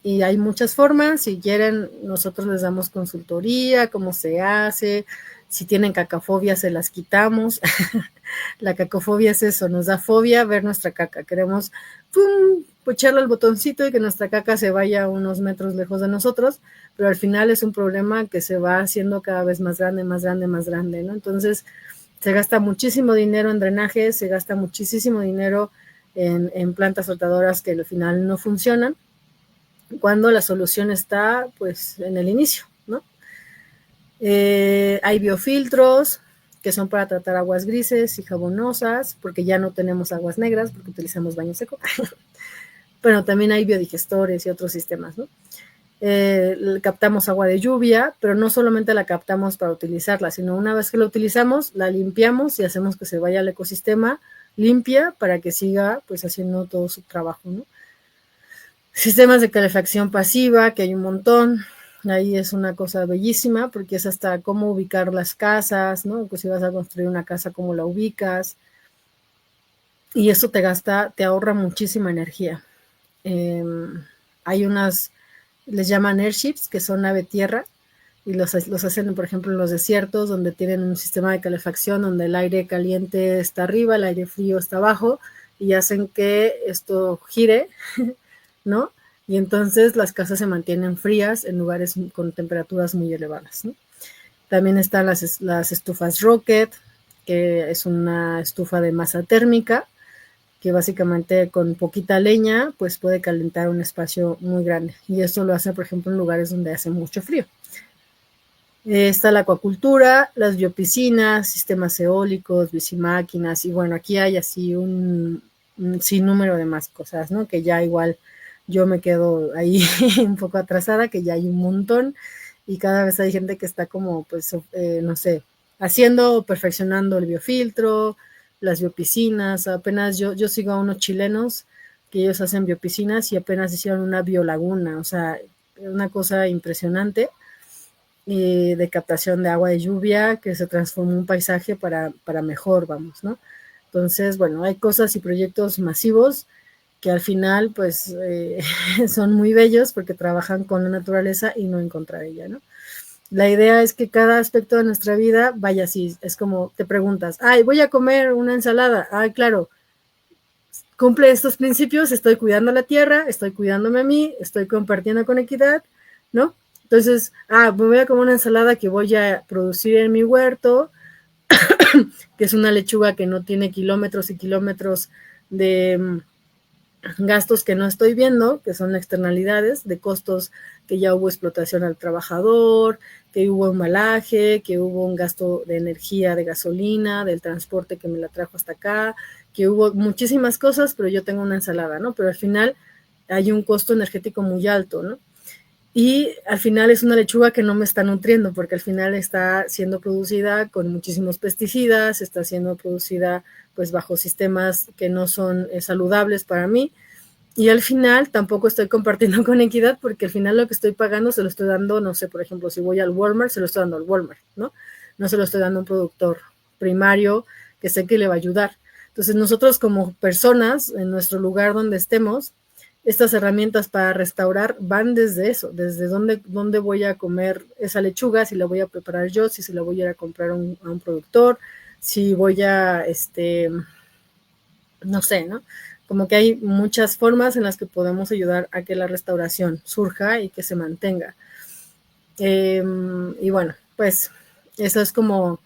Y hay muchas formas, si quieren nosotros les damos consultoría, cómo se hace, si tienen cacafobia se las quitamos. La cacofobia es eso, nos da fobia ver nuestra caca, queremos pucharle al botoncito y que nuestra caca se vaya unos metros lejos de nosotros, pero al final es un problema que se va haciendo cada vez más grande, más grande, más grande, ¿no? Entonces se gasta muchísimo dinero en drenaje, se gasta muchísimo dinero en plantas soltadoras que al final no funcionan, cuando la solución está pues en el inicio, ¿no? Hay biofiltros que son para tratar aguas grises y jabonosas, porque ya no tenemos aguas negras, porque utilizamos baño seco. Pero también hay biodigestores y otros sistemas, ¿no? Captamos agua de lluvia, pero no solamente la captamos para utilizarla, sino una vez que la utilizamos, la limpiamos y hacemos que se vaya al ecosistema limpia para que siga pues haciendo todo su trabajo, ¿no? Sistemas de calefacción pasiva, que hay un montón. Ahí es una cosa bellísima, porque es hasta cómo ubicar las casas, ¿no? Pues si vas a construir una casa, cómo la ubicas. Y eso te ahorra muchísima energía. Hay les llaman airships, que son nave tierra, y los hacen, por ejemplo, en los desiertos, donde tienen un sistema de calefacción, donde el aire caliente está arriba, el aire frío está abajo, y hacen que esto gire, ¿no? Y entonces las casas se mantienen frías en lugares con temperaturas muy elevadas, ¿no? También están las estufas Rocket, que es una estufa de masa térmica, que básicamente con poquita leña pues puede calentar un espacio muy grande, y esto lo hace, por ejemplo, en lugares donde hace mucho frío. Está la acuacultura, las biopiscinas, sistemas eólicos, bicimáquinas, y bueno, aquí hay así un sinnúmero de más cosas, ¿no? Que ya igual yo me quedo ahí un poco atrasada, que ya hay un montón, y cada vez hay gente que está como, pues, no sé, haciendo o perfeccionando el biofiltro, las biopiscinas. Apenas yo sigo a unos chilenos que ellos hacen biopiscinas y apenas hicieron una biolaguna, o sea, una cosa impresionante, de captación de agua de lluvia que se transformó en un paisaje para mejor, vamos, ¿no? Entonces, bueno, hay cosas y proyectos masivos que al final, pues, son muy bellos porque trabajan con la naturaleza y no en contra de ella, ¿no? La idea es que cada aspecto de nuestra vida vaya así, es como te preguntas, ay, voy a comer una ensalada, ay, claro, cumple estos principios, estoy cuidando la tierra, estoy cuidándome a mí, estoy compartiendo con equidad, ¿no? Entonces, me voy a comer una ensalada que voy a producir en mi huerto, que es una lechuga que no tiene kilómetros y kilómetros de gastos que no estoy viendo, que son externalidades de costos, que ya hubo explotación al trabajador, que hubo embalaje, que hubo un gasto de energía, de gasolina, del transporte que me la trajo hasta acá, que hubo muchísimas cosas, pero yo tengo una ensalada, ¿no? Pero al final hay un costo energético muy alto, ¿no? y al final es una lechuga que no me está nutriendo, porque al final está siendo producida con muchísimos pesticidas, está siendo producida pues bajo sistemas que no son saludables para mí, y al final tampoco estoy compartiendo con equidad, porque al final lo que estoy pagando se lo estoy dando, no sé, por ejemplo, si voy al Walmart, se lo estoy dando al Walmart, ¿no? No se lo estoy dando a un productor primario que sé que le va a ayudar. Entonces nosotros como personas, en nuestro lugar donde estemos, estas herramientas para restaurar van desde eso, desde dónde voy a comer esa lechuga, si la voy a preparar yo, si se la voy a ir a comprar a un productor, si voy a, no sé, ¿no? Como que hay muchas formas en las que podemos ayudar a que la restauración surja y que se mantenga. Y bueno, pues eso es como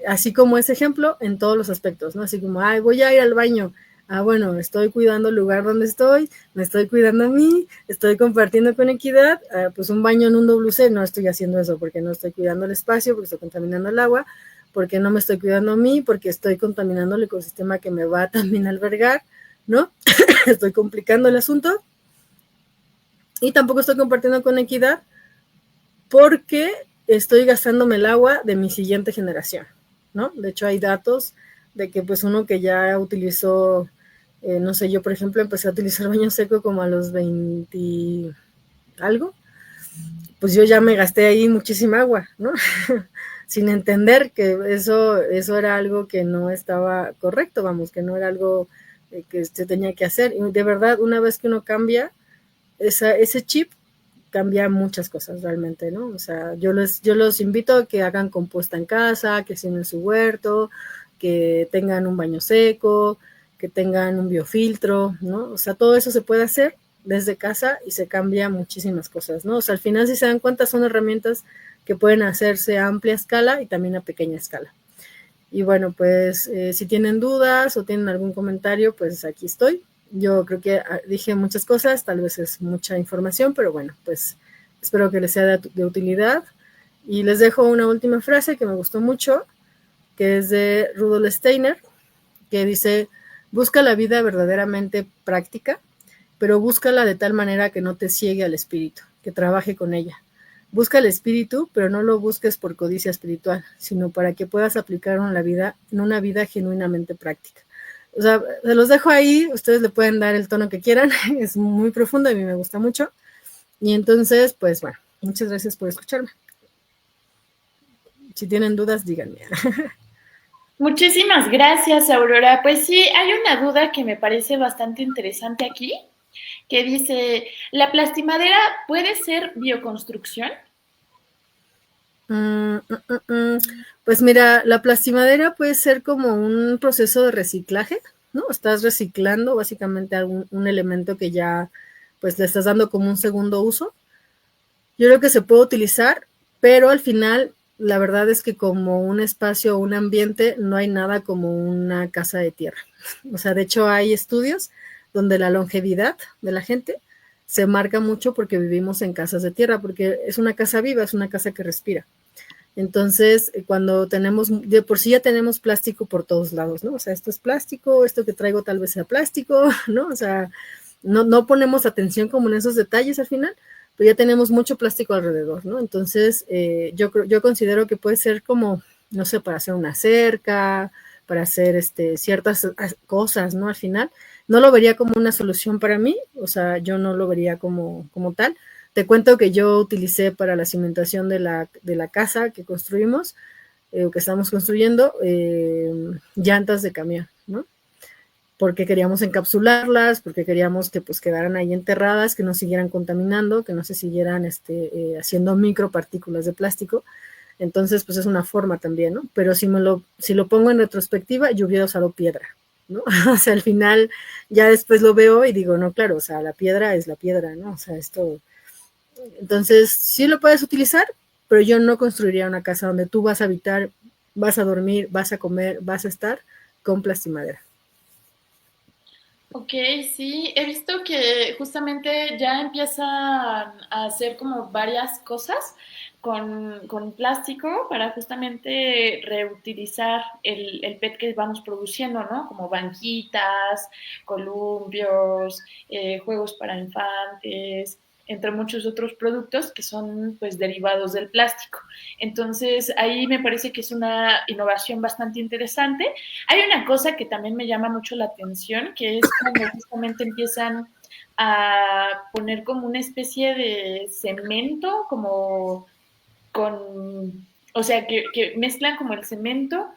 así como ese ejemplo en todos los aspectos, ¿no? Así como, ay, voy a ir al baño. Ah, bueno, estoy cuidando el lugar donde estoy, me estoy cuidando a mí, estoy compartiendo con equidad, pues un baño en un WC no estoy haciendo eso porque no estoy cuidando el espacio, porque estoy contaminando el agua, porque no me estoy cuidando a mí, porque estoy contaminando el ecosistema que me va a también albergar, ¿no? Estoy complicando el asunto y tampoco estoy compartiendo con equidad porque estoy gastándome el agua de mi siguiente generación, ¿no? De hecho, hay datos de que pues uno que ya utilizó, no sé, yo por ejemplo empecé a utilizar baño seco como a los 20 algo, pues yo ya me gasté ahí muchísima agua, ¿no? Sin entender que eso era algo que no estaba correcto, vamos, que no era algo que se tenía que hacer. Y de verdad, una vez que uno cambia ese chip, cambia muchas cosas realmente, ¿no? O sea, yo los invito a que hagan composta en casa, que siembren su huerto, que tengan un baño seco, que tengan un biofiltro, ¿no? O sea, todo eso se puede hacer desde casa y se cambia muchísimas cosas, ¿no? O sea, al final, si se dan cuenta, son herramientas que pueden hacerse a amplia escala y también a pequeña escala. Y bueno, pues si tienen dudas o tienen algún comentario, pues aquí estoy. Yo creo que dije muchas cosas, tal vez es mucha información, pero bueno, pues espero que les sea de utilidad. Y les dejo una última frase que me gustó mucho, que es de Rudolf Steiner, que dice, busca la vida verdaderamente práctica, pero búscala de tal manera que no te ciegue al espíritu, que trabaje con ella. Busca el espíritu, pero no lo busques por codicia espiritual, sino para que puedas aplicarlo en una vida genuinamente práctica. O sea, se los dejo ahí, ustedes le pueden dar el tono que quieran, es muy profundo, a mí me gusta mucho. Y entonces, pues bueno, muchas gracias por escucharme. Si tienen dudas, díganme. Muchísimas gracias, Aurora. Pues sí, hay una duda que me parece bastante interesante aquí, que dice, ¿la plastimadera puede ser bioconstrucción? Pues mira, la plastimadera puede ser como un proceso de reciclaje, ¿no? Estás reciclando básicamente un elemento que ya pues le estás dando como un segundo uso. Yo creo que se puede utilizar, pero al final la verdad es que como un espacio o un ambiente no hay nada como una casa de tierra. O sea, de hecho hay estudios donde la longevidad de la gente se marca mucho porque vivimos en casas de tierra, porque es una casa viva, es una casa que respira. Entonces, cuando tenemos, de por sí ya tenemos plástico por todos lados, ¿no? O sea, esto es plástico, esto que traigo tal vez sea plástico, ¿no? O sea, no ponemos atención como en esos detalles al final, pero ya tenemos mucho plástico alrededor, ¿no? Entonces, yo considero que puede ser como, no sé, para hacer una cerca, para hacer ciertas cosas, ¿no? Al final, no lo vería como una solución para mí, o sea, yo no lo vería como tal. Te cuento que yo utilicé para la cimentación de la casa que construimos, que estamos construyendo, llantas de camión, ¿no? Porque queríamos encapsularlas, porque queríamos que pues quedaran ahí enterradas, que no siguieran contaminando, que no se siguieran haciendo micropartículas de plástico. Entonces, pues es una forma también, ¿no? Pero si lo pongo en retrospectiva, yo hubiera usado piedra, ¿no? O sea, al final ya después lo veo y digo, no, claro, o sea, la piedra es la piedra, ¿no? O sea, esto. Entonces, sí lo puedes utilizar, pero yo no construiría una casa donde tú vas a habitar, vas a dormir, vas a comer, vas a estar con plastimadera. Ok, sí, he visto que justamente ya empiezan a hacer como varias cosas con plástico para justamente reutilizar el PET que vamos produciendo, ¿no? Como banquitas, columpios, juegos para infantes, entre muchos otros productos que son pues derivados del plástico. Entonces ahí me parece que es una innovación bastante interesante. Hay una cosa que también me llama mucho la atención, que es cuando justamente empiezan a poner como una especie de cemento, como con, o sea, que mezclan como el cemento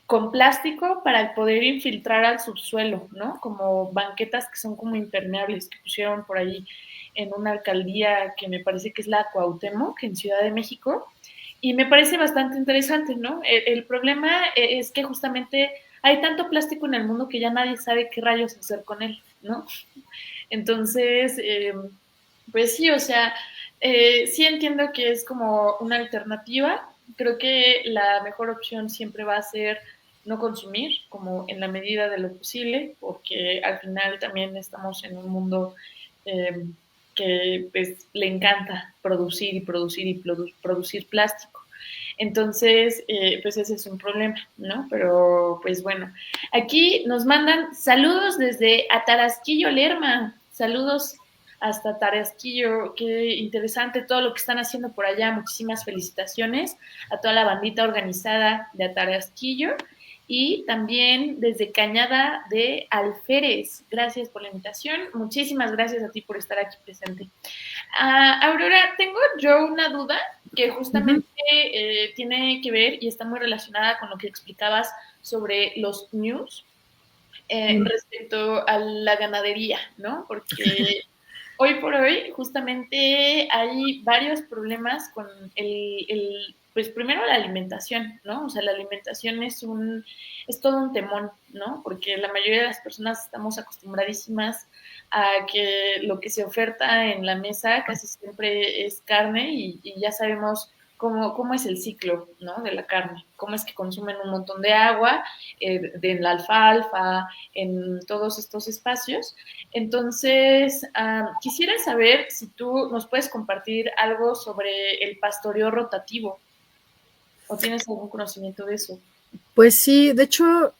con plástico para poder infiltrar al subsuelo, ¿no? Como banquetas que son como impermeables que pusieron por ahí en una alcaldía que me parece que es la Cuauhtémoc, en Ciudad de México, y me parece bastante interesante, ¿no? El problema es que justamente hay tanto plástico en el mundo que ya nadie sabe qué rayos hacer con él, ¿no? Entonces, pues sí, o sea, sí entiendo que es como una alternativa. Creo que la mejor opción siempre va a ser no consumir, como en la medida de lo posible, porque al final también estamos en un mundo eh, que pues, le encanta producir y producir y producir plástico. Entonces, pues ese es un problema, ¿no? Pero pues bueno, aquí nos mandan saludos desde Atarasquillo, Lerma. Saludos hasta Tarasquillo. Qué interesante todo lo que están haciendo por allá. Muchísimas felicitaciones a toda la bandita organizada de Atarasquillo. Y también desde Cañada de Alférez. Gracias por la invitación. Muchísimas gracias a ti por estar aquí presente. Aurora, tengo yo una duda que justamente tiene que ver y está muy relacionada con lo que explicabas sobre los news respecto a la ganadería, ¿no? Porque hoy por hoy justamente hay varios problemas con pues primero la alimentación, ¿no? O sea, la alimentación es todo un temón, ¿no? Porque la mayoría de las personas estamos acostumbradísimas a que lo que se oferta en la mesa casi siempre es carne y ya sabemos cómo es el ciclo, ¿no? De la carne, cómo es que consumen un montón de agua, de la alfalfa, en todos estos espacios. Entonces, quisiera saber si tú nos puedes compartir algo sobre el pastoreo rotativo o tienes algún conocimiento de eso. Pues sí, de hecho,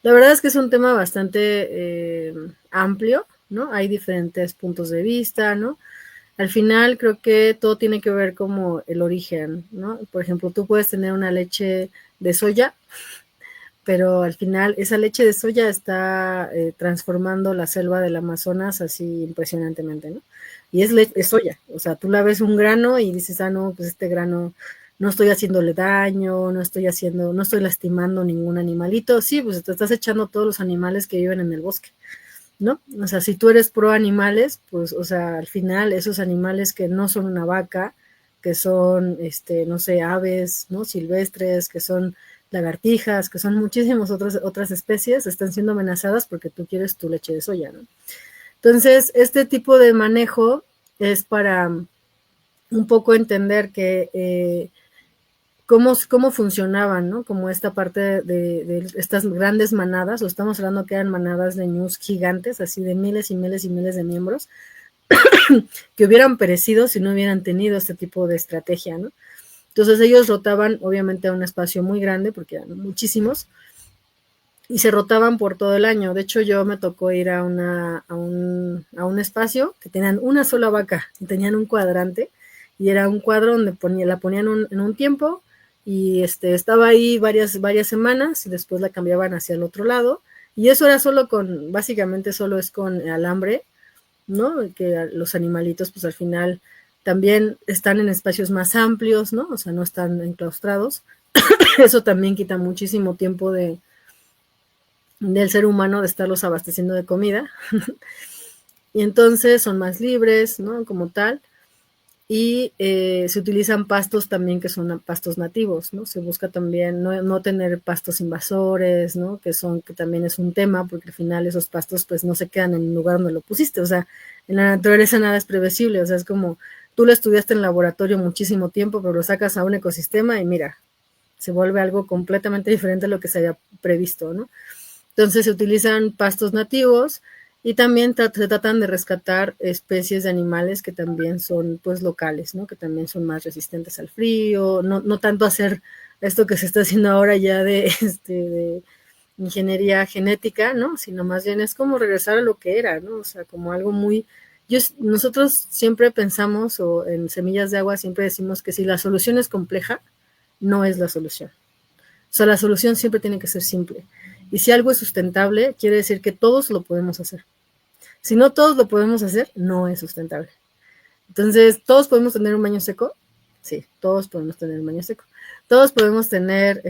la verdad es que es un tema bastante amplio, ¿no? Hay diferentes puntos de vista, ¿no? Al final creo que todo tiene que ver como el origen, ¿no? Por ejemplo, tú puedes tener una leche de soya, pero al final esa leche de soya está transformando la selva del Amazonas así impresionantemente, ¿no? Y es soya, o sea, tú la ves un grano y dices, no, pues este grano no estoy haciéndole daño, no estoy lastimando ningún animalito, sí, pues te estás echando todos los animales que viven en el bosque, ¿no? O sea, si tú eres pro animales, pues, o sea, al final esos animales que no son una vaca, que son, no sé, aves, ¿no? Silvestres, que son lagartijas, que son muchísimas otras especies, están siendo amenazadas porque tú quieres tu leche de soya, ¿no? Entonces, este tipo de manejo es para un poco entender que cómo funcionaban, ¿no? Como esta parte de estas grandes manadas, o estamos hablando que eran manadas de ñus gigantes, así de miles y miles y miles de miembros, que hubieran perecido si no hubieran tenido este tipo de estrategia, ¿no? Entonces ellos rotaban obviamente a un espacio muy grande, porque eran muchísimos, y se rotaban por todo el año. De hecho, yo me tocó ir a un espacio que tenían una sola vaca, y tenían un cuadrante, y era un cuadro donde la ponían en un tiempo, y estaba ahí varias semanas, y después la cambiaban hacia el otro lado, y eso era básicamente solo es con alambre, ¿no? Que los animalitos, pues al final también están en espacios más amplios, ¿no? O sea, no están enclaustrados. Eso también quita muchísimo tiempo del ser humano de estarlos abasteciendo de comida. Y entonces son más libres, ¿no? Como tal. Y se utilizan pastos también que son pastos nativos, ¿no? Se busca también no tener pastos invasores, ¿no? Que también es un tema, porque al final esos pastos pues no se quedan en el lugar donde lo pusiste, o sea, en la naturaleza nada es previsible, o sea, es como tú lo estudiaste en laboratorio muchísimo tiempo, pero lo sacas a un ecosistema y mira, se vuelve algo completamente diferente a lo que se había previsto, ¿no? Entonces se utilizan pastos nativos y también se tratan de rescatar especies de animales que también son pues locales, ¿no? Que también son más resistentes al frío, no tanto hacer esto que se está haciendo ahora ya de ingeniería genética, ¿no? Sino más bien es como regresar a lo que era, ¿no? O sea, como algo muy, nosotros siempre pensamos, o en Semillas de Agua siempre decimos que si la solución es compleja, no es la solución. O sea, la solución siempre tiene que ser simple. Y si algo es sustentable, quiere decir que todos lo podemos hacer. Si no todos lo podemos hacer, no es sustentable. Entonces, ¿todos podemos tener un baño seco? Sí, todos podemos tener un baño seco. Todos podemos tener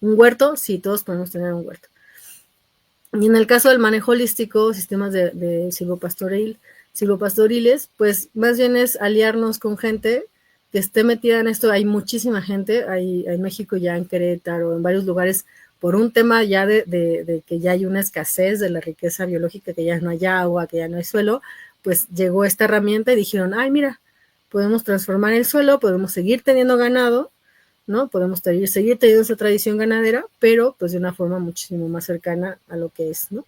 un huerto, sí, todos podemos tener un huerto. Y en el caso del manejo holístico, sistemas de silvopastoriles, pues más bien es aliarnos con gente que esté metida en esto. Hay muchísima gente, hay en México ya, en Querétaro, en varios lugares, por un tema ya de que ya hay una escasez de la riqueza biológica, que ya no hay agua, que ya no hay suelo, pues llegó esta herramienta y dijeron, ay, mira, podemos transformar el suelo, podemos seguir teniendo ganado, ¿no? Podemos seguir teniendo esa tradición ganadera, pero pues de una forma muchísimo más cercana a lo que es, ¿no?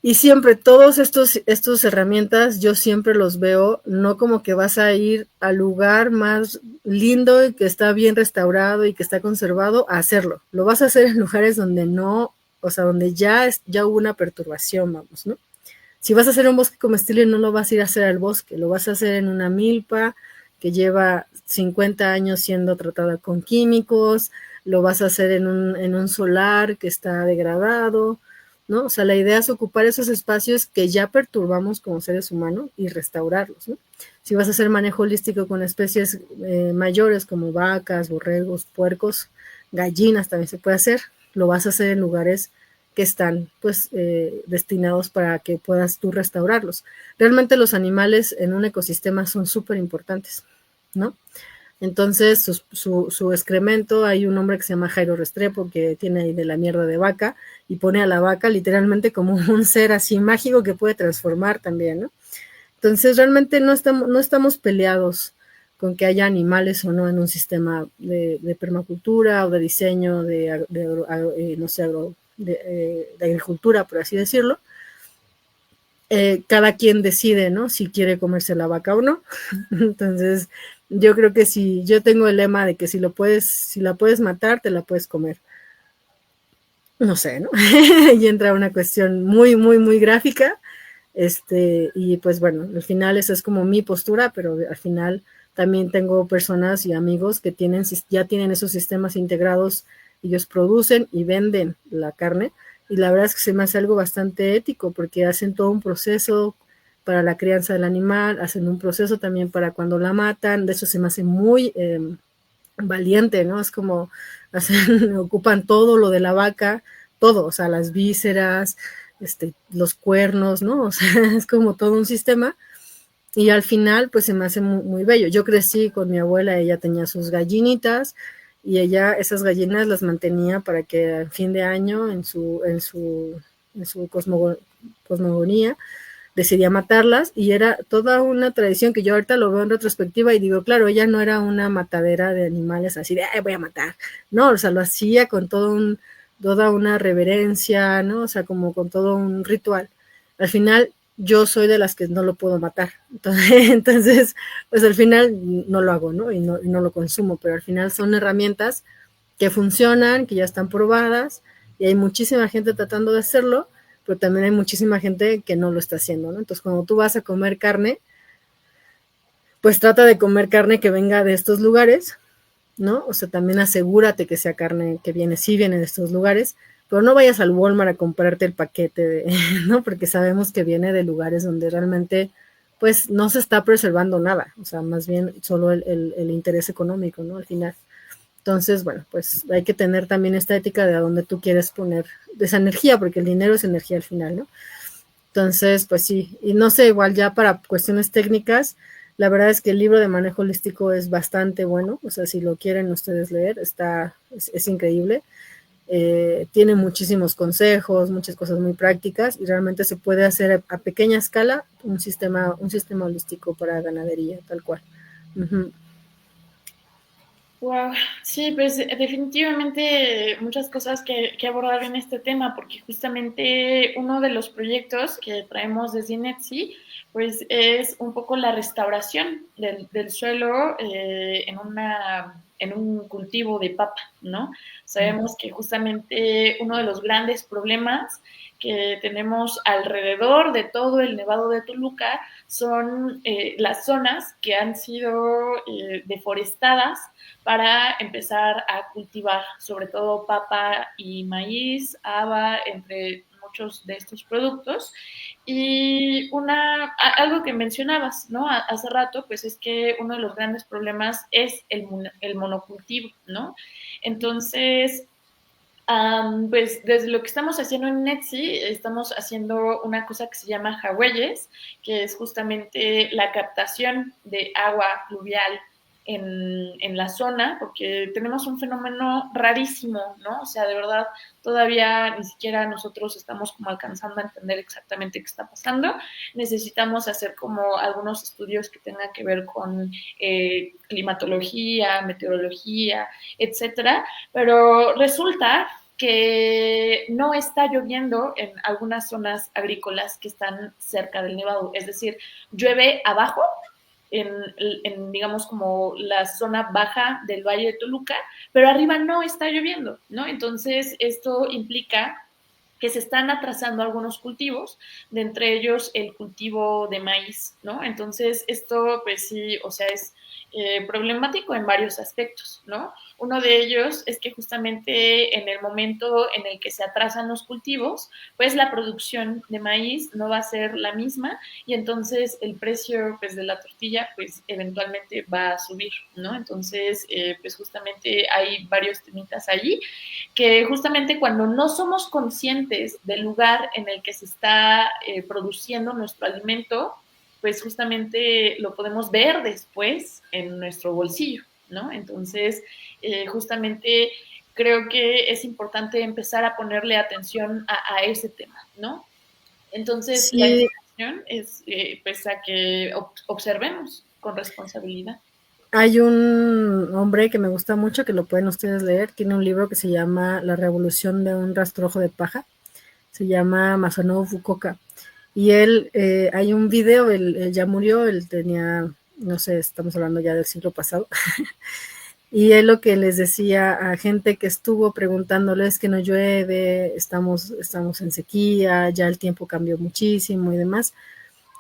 Y siempre todos estos herramientas yo siempre los veo no como que vas a ir al lugar más lindo y que está bien restaurado y que está conservado a hacerlo. Lo vas a hacer en lugares donde no, o sea, donde ya hubo una perturbación, vamos, ¿no? Si vas a hacer un bosque comestible, no lo vas a ir a hacer al bosque, lo vas a hacer en una milpa que lleva 50 años siendo tratada con químicos, lo vas a hacer en un solar que está degradado, ¿no? O sea, la idea es ocupar esos espacios que ya perturbamos como seres humanos y restaurarlos, ¿no? Si vas a hacer manejo holístico con especies mayores como vacas, borregos, puercos, gallinas también se puede hacer, lo vas a hacer en lugares que están pues destinados para que puedas tú restaurarlos. Realmente los animales en un ecosistema son súper importantes, ¿no? Entonces su excremento, hay un hombre que se llama Jairo Restrepo que tiene ahí de la mierda de vaca y pone a la vaca literalmente como un ser así mágico que puede transformar también, ¿no? Entonces realmente no estamos peleados con que haya animales o no en un sistema de permacultura o de diseño no sé, de agricultura, por así decirlo. Cada quien decide, ¿no? Si quiere comerse la vaca o no. Entonces, yo creo que yo tengo el lema de que si la puedes matar, te la puedes comer. No sé, ¿no? Y entra una cuestión muy, muy, muy gráfica. Y pues bueno, al final esa es como mi postura, pero al final también tengo personas y amigos que ya tienen esos sistemas integrados, ellos producen y venden la carne, y la verdad es que se me hace algo bastante ético, porque hacen todo un proceso para la crianza del animal, hacen un proceso también para cuando la matan, de eso se me hace muy valiente, ¿no? Es como ocupan todo lo de la vaca, todo, o sea, las vísceras, los cuernos, ¿no? O sea, es como todo un sistema. Y al final, pues se me hace muy, muy bello. Yo crecí con mi abuela, ella tenía sus gallinitas y ella esas gallinas las mantenía para que al fin de año, en su cosmogonía, decidía matarlas, y era toda una tradición que yo ahorita lo veo en retrospectiva y digo, claro, ella no era una matadera de animales así de, ay, voy a matar. No, o sea, lo hacía con toda una reverencia, ¿no? O sea, como con todo un ritual. Al final, yo soy de las que no lo puedo matar. Entonces, pues al final no lo hago, ¿no? Y no lo consumo, pero al final son herramientas que funcionan, que ya están probadas, y hay muchísima gente tratando de hacerlo, pero también hay muchísima gente que no lo está haciendo, ¿no? Entonces, cuando tú vas a comer carne, pues trata de comer carne que venga de estos lugares, ¿no? O sea, también asegúrate que sea carne que viene de estos lugares, pero no vayas al Walmart a comprarte el paquete, ¿no? Porque sabemos que viene de lugares donde realmente, pues, no se está preservando nada, o sea, más bien solo el interés económico, ¿no? Al final. Entonces, bueno, pues hay que tener también esta ética de a dónde tú quieres poner esa energía, porque el dinero es energía al final, ¿no? Entonces, pues sí, y no sé, igual ya para cuestiones técnicas, la verdad es que el libro de manejo holístico es bastante bueno, o sea, si lo quieren ustedes leer, es increíble. Tiene muchísimos consejos, muchas cosas muy prácticas, y realmente se puede hacer a pequeña escala un sistema holístico para ganadería, tal cual. Uh-huh. Wow, sí, pues definitivamente muchas cosas que abordar en este tema, porque justamente uno de los proyectos que traemos desde Netsi, pues es un poco la restauración del suelo en una en un cultivo de papa, ¿no? Sabemos que justamente uno de los grandes problemas que tenemos alrededor de todo el Nevado de Toluca son las zonas que han sido deforestadas para empezar a cultivar, sobre todo papa y maíz, haba, entre muchos de estos productos. Y algo que mencionabas, ¿no? Hace rato, pues es que uno de los grandes problemas es el monocultivo, ¿no? Entonces, pues desde lo que estamos haciendo en Netsi, estamos haciendo una cosa que se llama jagüeyes, que es justamente la captación de agua pluvial en la zona, porque tenemos un fenómeno rarísimo, ¿no? O sea, de verdad, todavía ni siquiera nosotros estamos como alcanzando a entender exactamente qué está pasando. Necesitamos hacer como algunos estudios que tengan que ver con climatología, meteorología, etcétera, pero resulta que no está lloviendo en algunas zonas agrícolas que están cerca del Nevado, es decir, llueve abajo, digamos, como la zona baja del Valle de Toluca, pero arriba no está lloviendo, ¿no? Entonces, esto implica que se están atrasando algunos cultivos, de entre ellos el cultivo de maíz, ¿no? Entonces, esto, pues sí, o sea, es problemático en varios aspectos, ¿no? Uno de ellos es que justamente en el momento en el que se atrasan los cultivos, pues la producción de maíz no va a ser la misma y entonces el precio pues, de la tortilla pues eventualmente va a subir, ¿no? Entonces, pues justamente hay varios temitas allí que justamente cuando no somos conscientes del lugar en el que se está produciendo nuestro alimento, pues justamente lo podemos ver después en nuestro bolsillo, ¿no? Entonces, justamente creo que es importante empezar a ponerle atención a ese tema, ¿no? Entonces, la Sí, invitación es pues a que observemos con responsabilidad. hay un hombre que me gusta mucho, que lo pueden ustedes leer, tiene un libro que se llama La revolución de un rastrojo de paja, se llama Masanobu Fukuoka, y él, hay un video, él ya murió, él tenía, no sé, estamos hablando ya del siglo pasado, y él lo que les decía a gente que estuvo preguntándoles que no llueve, estamos en sequía, ya el tiempo cambió muchísimo y demás,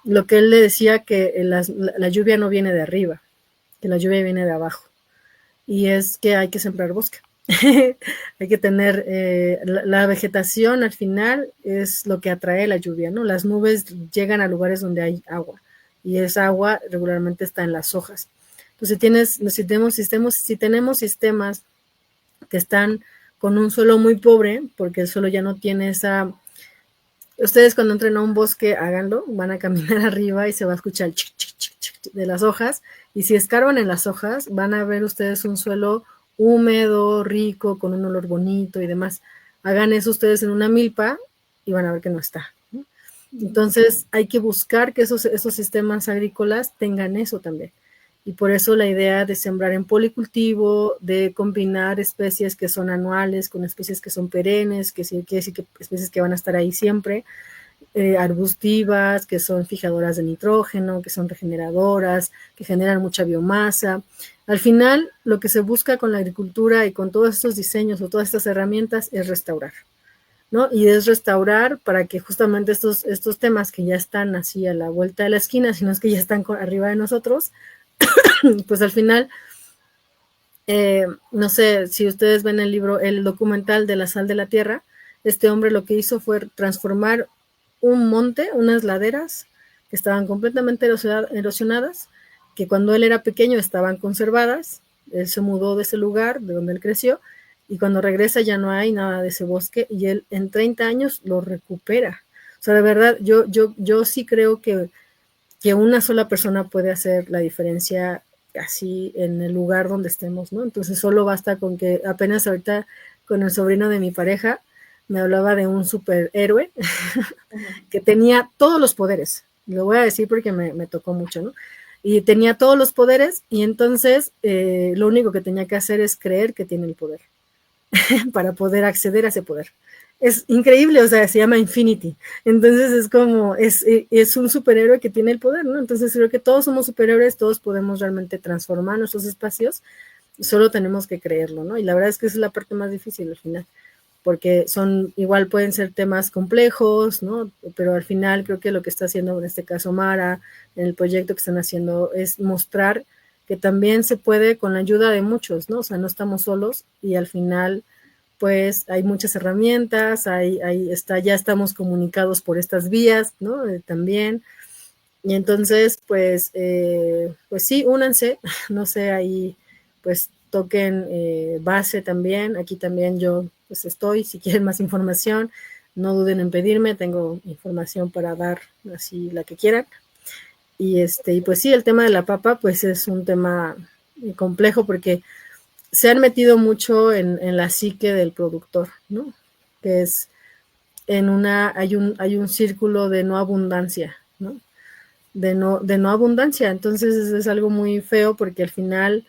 lo que él le decía que la lluvia no viene de arriba, que la lluvia viene de abajo, y es que hay que sembrar bosque. Hay que tener la vegetación al final es lo que atrae la lluvia, ¿no? Las nubes llegan a lugares donde hay agua y esa agua regularmente está en las hojas. Entonces, si tenemos sistemas que están con un suelo muy pobre, porque el suelo ya no tiene esa... Ustedes cuando entren a un bosque, háganlo, van a caminar arriba y se va a escuchar el chic, chic, chic, chic de las hojas, y si escarban en las hojas, van a ver ustedes un suelo húmedo, rico, con un olor bonito y demás. Hagan eso ustedes en una milpa y van a ver que no está, ¿no? Entonces hay que buscar que esos sistemas agrícolas tengan eso también. Y por eso la idea de sembrar en policultivo, de combinar especies que son anuales con especies que son perennes, que sí, que especies que van a estar ahí siempre, arbustivas, que son fijadoras de nitrógeno, que son regeneradoras, que generan mucha biomasa. Al final, lo que se busca con la agricultura y con todos estos diseños o todas estas herramientas es restaurar, ¿no? Y es restaurar para que justamente estos temas que ya están así a la vuelta de la esquina, sino es que ya están arriba de nosotros, pues al final, no sé si ustedes ven el libro, el documental de La sal de la tierra, este hombre lo que hizo fue transformar un monte, unas laderas que estaban completamente erosionadas, que cuando él era pequeño estaban conservadas, él se mudó de ese lugar, de donde él creció, y cuando regresa ya no hay nada de ese bosque, y él en 30 años lo recupera. O sea, de verdad, yo sí creo que una sola persona puede hacer la diferencia así en el lugar donde estemos, ¿no? Entonces solo basta con que apenas ahorita con el sobrino de mi pareja me hablaba de un superhéroe que tenía todos los poderes, lo voy a decir porque me tocó mucho, ¿no? Y tenía todos los poderes y entonces lo único que tenía que hacer es creer que tiene el poder para poder acceder a ese poder. Es increíble, o sea, se llama Infinity. Entonces es como, es un superhéroe que tiene el poder, ¿no? Entonces creo que todos somos superhéroes, todos podemos realmente transformar nuestros espacios solo tenemos que creerlo, ¿no? Y la verdad es que esa es la parte más difícil al final, porque igual pueden ser temas complejos, ¿no? Pero al final creo que lo que está haciendo en este caso Mara, en el proyecto que están haciendo, es mostrar que también se puede con la ayuda de muchos, ¿no? O sea, no estamos solos y al final pues hay muchas herramientas, ya estamos comunicados por estas vías, ¿no? También. Y entonces, pues sí, únanse, no sé, ahí pues toquen base también, aquí también yo pues estoy, si quieren más información, no duden en pedirme, tengo información para dar así la que quieran. Y pues sí, el tema de la papa pues es un tema complejo porque se han metido mucho en la psique del productor, ¿no? Que es hay un círculo de no abundancia, ¿no? De no abundancia. Entonces es algo muy feo porque al final,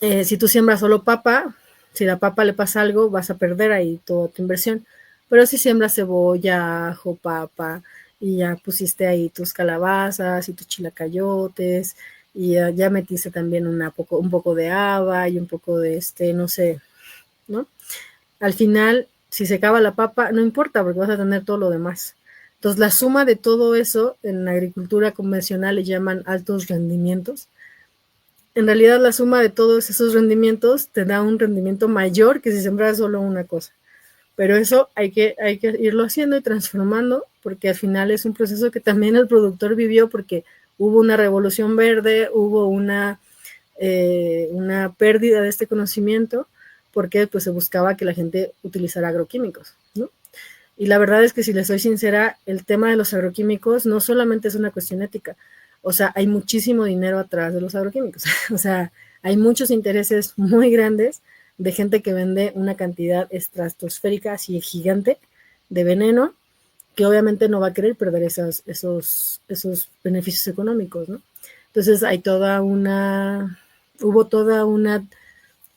si tú siembras solo papa, si a la papa le pasa algo, vas a perder ahí toda tu inversión. Pero si siembras cebolla, ajo, papa, y ya pusiste ahí tus calabazas y tus chilacayotes, y ya metiste también un poco de haba y un poco de no sé, ¿no? Al final, si se acaba la papa, no importa porque vas a tener todo lo demás. Entonces, la suma de todo eso, en la agricultura convencional le llaman altos rendimientos. En realidad, la suma de todos esos rendimientos te da un rendimiento mayor que si sembras solo una cosa. Pero eso hay que irlo haciendo y transformando, porque al final es un proceso que también el productor vivió, porque hubo una revolución verde, hubo una pérdida de este conocimiento, porque pues se buscaba que la gente utilizara agroquímicos, ¿no? Y la verdad es que, si les soy sincera, el tema de los agroquímicos no solamente es una cuestión ética, o sea, hay muchísimo dinero atrás de los agroquímicos, o sea, hay muchos intereses muy grandes de gente que vende una cantidad estratosférica, así gigante, de veneno, que obviamente no va a querer perder esos beneficios económicos, ¿no? Entonces hubo toda una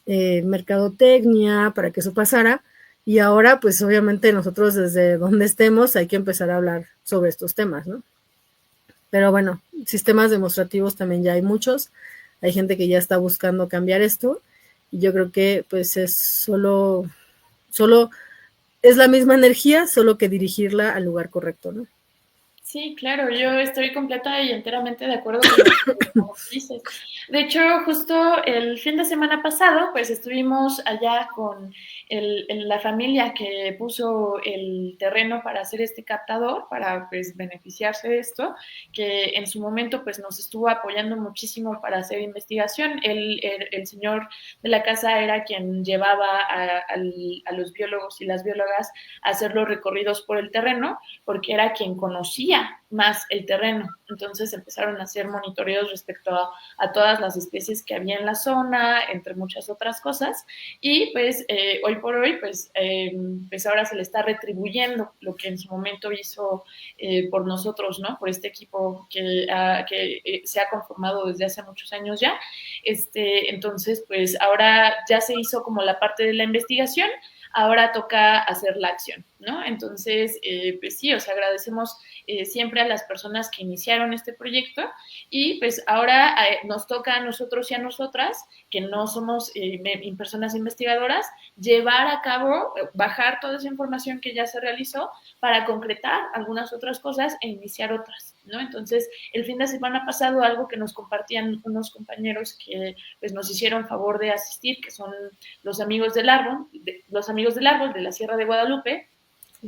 mercadotecnia para que eso pasara, y ahora pues obviamente nosotros desde donde estemos hay que empezar a hablar sobre estos temas, ¿no? Pero bueno, sistemas demostrativos también ya hay muchos, hay gente que ya está buscando cambiar esto, y yo creo que pues es solo es la misma energía, solo que dirigirla al lugar correcto, ¿no? Sí, claro, yo estoy completa y enteramente de acuerdo con lo que dices. De hecho, justo el fin de semana pasado, pues estuvimos allá con la familia que puso el terreno para hacer este captador, para pues beneficiarse de esto, que en su momento pues nos estuvo apoyando muchísimo para hacer investigación. El señor de la casa era quien llevaba a los biólogos y las biólogas a hacer los recorridos por el terreno, porque era quien conocía más el terreno. Entonces empezaron a hacer monitoreos respecto a todas las especies que había en la zona, entre muchas otras cosas. Y pues hoy por hoy, pues ahora se le está retribuyendo lo que en su momento hizo por nosotros, ¿no? Por este equipo que se ha conformado desde hace muchos años ya. Entonces, pues ahora ya se hizo como la parte de la investigación, ahora toca hacer la acción, ¿no? Entonces, pues sí, os agradecemos siempre a las personas que iniciaron este proyecto, y pues ahora nos toca a nosotros y a nosotras, que no somos personas investigadoras, llevar a cabo, bajar toda esa información que ya se realizó para concretar algunas otras cosas e iniciar otras, ¿no? Entonces, el fin de semana pasado, algo que nos compartían unos compañeros que pues nos hicieron favor de asistir, que son los amigos del árbol, de la Sierra de Guadalupe,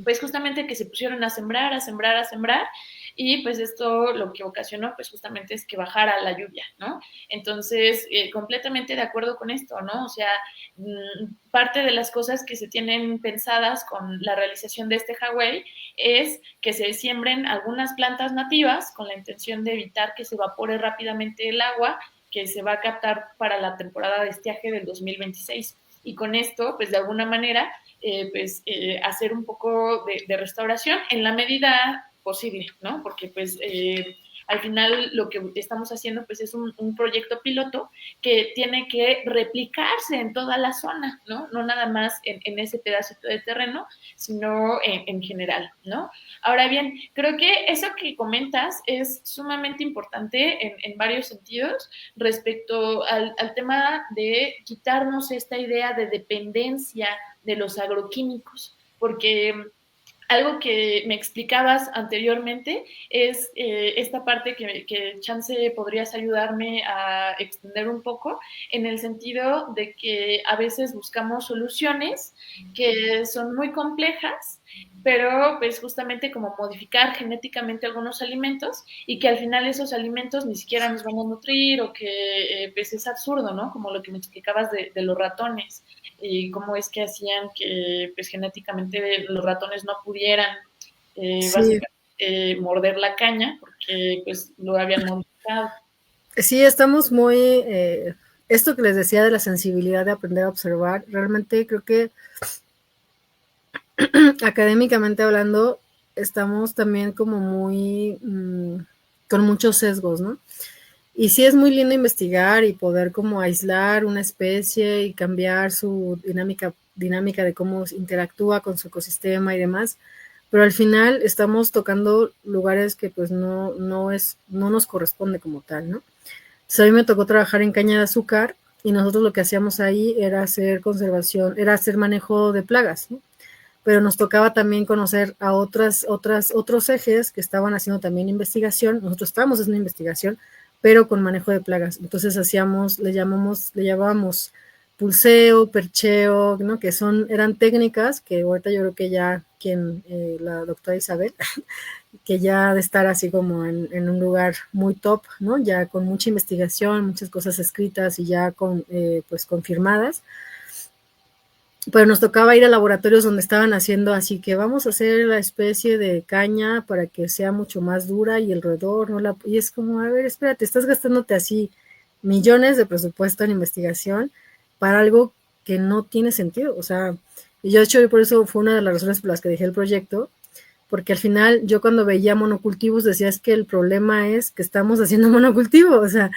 pues justamente que se pusieron a sembrar, a sembrar, a sembrar, y pues esto lo que ocasionó pues justamente es que bajara la lluvia, ¿no? Entonces, completamente de acuerdo con esto, ¿no? O sea, parte de las cosas que se tienen pensadas con la realización de este Hawái es que se siembren algunas plantas nativas con la intención de evitar que se evapore rápidamente el agua que se va a captar para la temporada de estiaje del 2026. Y con esto, pues de alguna manera, hacer un poco de restauración en la medida posible, ¿no? Porque pues al final lo que estamos haciendo pues es un proyecto piloto que tiene que replicarse en toda la zona, ¿no? No nada más en ese pedacito de terreno, sino en general, ¿no? Ahora bien, creo que eso que comentas es sumamente importante en varios sentidos respecto al tema de quitarnos esta idea de dependencia de los agroquímicos, porque algo que me explicabas anteriormente es esta parte que chance podrías ayudarme a extender un poco, en el sentido de que a veces buscamos soluciones que son muy complejas, pero pues justamente como modificar genéticamente algunos alimentos y que al final esos alimentos ni siquiera nos van a nutrir o que pues es absurdo, ¿no? Como lo que me explicabas de los ratones y cómo es que hacían que pues genéticamente los ratones no pudieran Sí, básicamente morder la caña porque pues lo habían modificado. sí, estamos muy, esto que les decía de la sensibilidad de aprender a observar, realmente creo que académicamente hablando, estamos también como muy, con muchos sesgos, ¿no? Y sí es muy lindo investigar y poder como aislar una especie y cambiar su dinámica de cómo interactúa con su ecosistema y demás, pero al final estamos tocando lugares que pues no nos corresponde como tal, ¿no? Entonces a mí me tocó trabajar en caña de azúcar y nosotros lo que hacíamos ahí era hacer conservación, era hacer manejo de plagas, ¿no? Pero nos tocaba también conocer a otros ejes que estaban haciendo también investigación. Nosotros estábamos haciendo investigación, pero con manejo de plagas. Entonces le llamábamos pulseo, percheo, ¿no? Que eran técnicas que ahorita yo creo que ya la doctora Isabel, que ya de estar así como en un lugar muy top, ¿no? Ya con mucha investigación, muchas cosas escritas y ya pues confirmadas, pero nos tocaba ir a laboratorios donde estaban haciendo así que vamos a hacer la especie de caña para que sea mucho más dura y el roedor no la, y es como, a ver, espérate, estás gastándote así millones de presupuesto en investigación para algo que no tiene sentido, o sea, y yo de hecho por eso fue una de las razones por las que dejé el proyecto, porque al final yo cuando veía monocultivos decía es que el problema es que estamos haciendo monocultivo, o sea,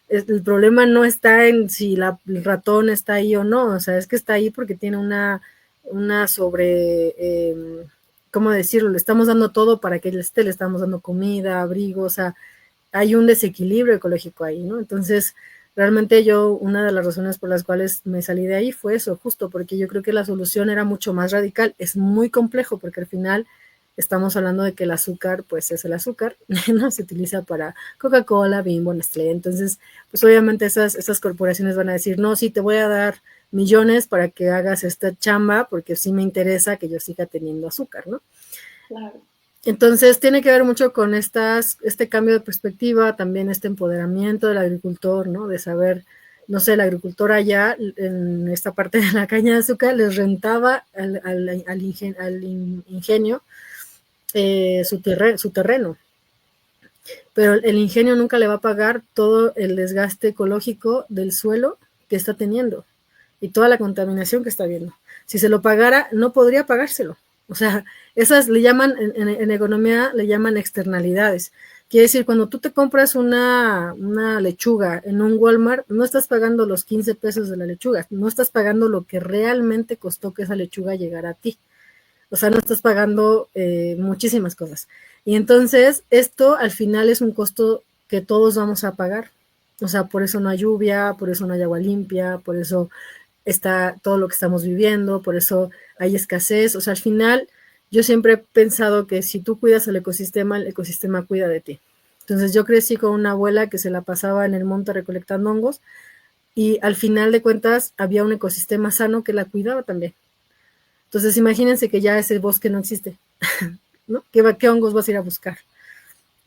el problema no está en si el ratón está ahí o no, o sea, es que está ahí porque tiene una sobre, ¿cómo decirlo? Le estamos dando todo para que él esté, le estamos dando comida, abrigo, o sea, hay un desequilibrio ecológico ahí, ¿no? Entonces, realmente una de las razones por las cuales me salí de ahí fue eso, justo porque yo creo que la solución era mucho más radical, es muy complejo porque al final estamos hablando de que el azúcar, pues es el azúcar, ¿no? Se utiliza para Coca-Cola, Bimbo, Nestlé. Entonces, pues obviamente esas corporaciones van a decir, no, sí, te voy a dar millones para que hagas esta chamba, porque sí me interesa que yo siga teniendo azúcar, ¿no? Claro. Entonces, tiene que ver mucho con este cambio de perspectiva, también este empoderamiento del agricultor, ¿no? De saber, no sé, el agricultor allá, en esta parte de la caña de azúcar, les rentaba al ingenio su terreno, pero el ingenio nunca le va a pagar todo el desgaste ecológico del suelo que está teniendo y toda la contaminación que está viendo. Si se lo pagara, no podría pagárselo. O sea, esas le llaman, en economía le llaman externalidades. Quiere decir, cuando tú te compras una lechuga en un Walmart, no estás pagando los 15 pesos de la lechuga, no estás pagando lo que realmente costó que esa lechuga llegara a ti. O sea, no estás pagando muchísimas cosas. Y entonces, esto al final es un costo que todos vamos a pagar. O sea, por eso no hay lluvia, por eso no hay agua limpia, por eso está todo lo que estamos viviendo, por eso hay escasez. O sea, al final, yo siempre he pensado que si tú cuidas el ecosistema cuida de ti. Entonces, yo crecí con una abuela que se la pasaba en el monte recolectando hongos y al final de cuentas había un ecosistema sano que la cuidaba también. Entonces, imagínense que ya ese bosque no existe, ¿no? ¿Qué hongos vas a ir a buscar?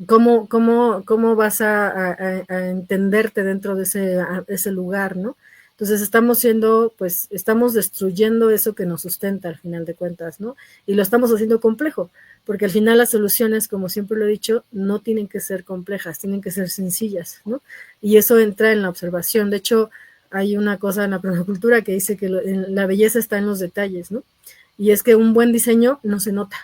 ¿Cómo vas a entenderte dentro de ese lugar, ¿no? Entonces estamos destruyendo eso que nos sustenta al final de cuentas, ¿no? Y lo estamos haciendo complejo, porque al final las soluciones, como siempre lo he dicho, no tienen que ser complejas, tienen que ser sencillas, ¿no? Y eso entra en la observación. De hecho, hay una cosa en la permacultura que dice que la belleza está en los detalles, ¿no? Y es que un buen diseño no se nota.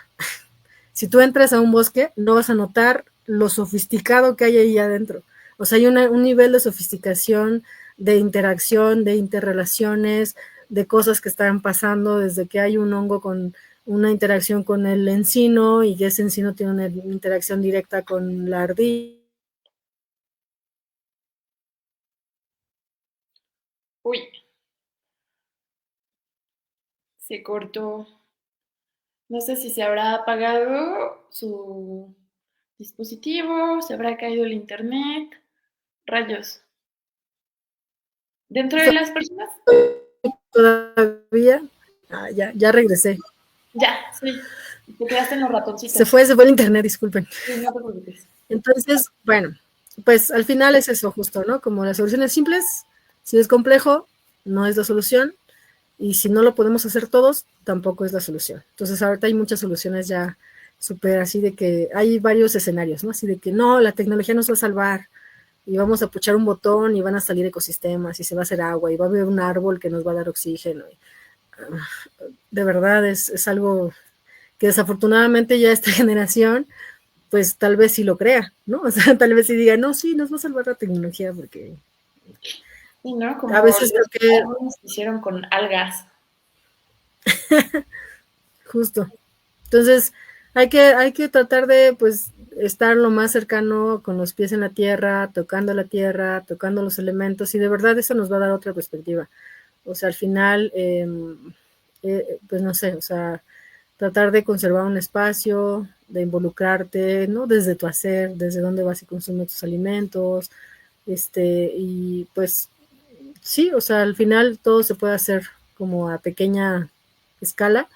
Si tú entras a un bosque, no vas a notar lo sofisticado que hay ahí adentro. O sea, hay un nivel de sofisticación, de interacción, de interrelaciones, de cosas que están pasando desde que hay un hongo con una interacción con el encino y que ese encino tiene una interacción directa con la ardilla. Uy, se cortó. No sé si se habrá apagado su dispositivo, se habrá caído el internet. Rayos. Dentro de las personas, Todavía, ya regresé. ya, sí. Te quedaste en los Se ratoncitos. fue el internet, disculpen. Sí, no te preocupes. Entonces, bueno, pues al final es eso justo, ¿no? Como las soluciones simples, si es complejo, no es la solución, y si no lo podemos hacer todos, tampoco es la solución. Entonces ahorita hay muchas soluciones ya súper así de que hay varios escenarios, ¿no? Así de que no, la tecnología nos va a salvar y vamos a puchar un botón y van a salir ecosistemas y se va a hacer agua y va a haber un árbol que nos va a dar oxígeno. De verdad es algo que desafortunadamente ya esta generación pues tal vez sí lo crea, ¿no? O sea, tal vez sí diga, no, sí, nos va a salvar la tecnología porque Sí, ¿no? a Como veces creo los que árboles que hicieron con algas. justo. Entonces, hay que tratar de, pues, estar lo más cercano con los pies en la tierra, tocando los elementos, y de verdad eso nos va a dar otra perspectiva. O sea, al final, pues no sé, o sea, tratar de conservar un espacio, de involucrarte, ¿no? Desde tu hacer, desde dónde vas y consumes tus alimentos, y pues sí, o sea, al final todo se puede hacer como a pequeña escala,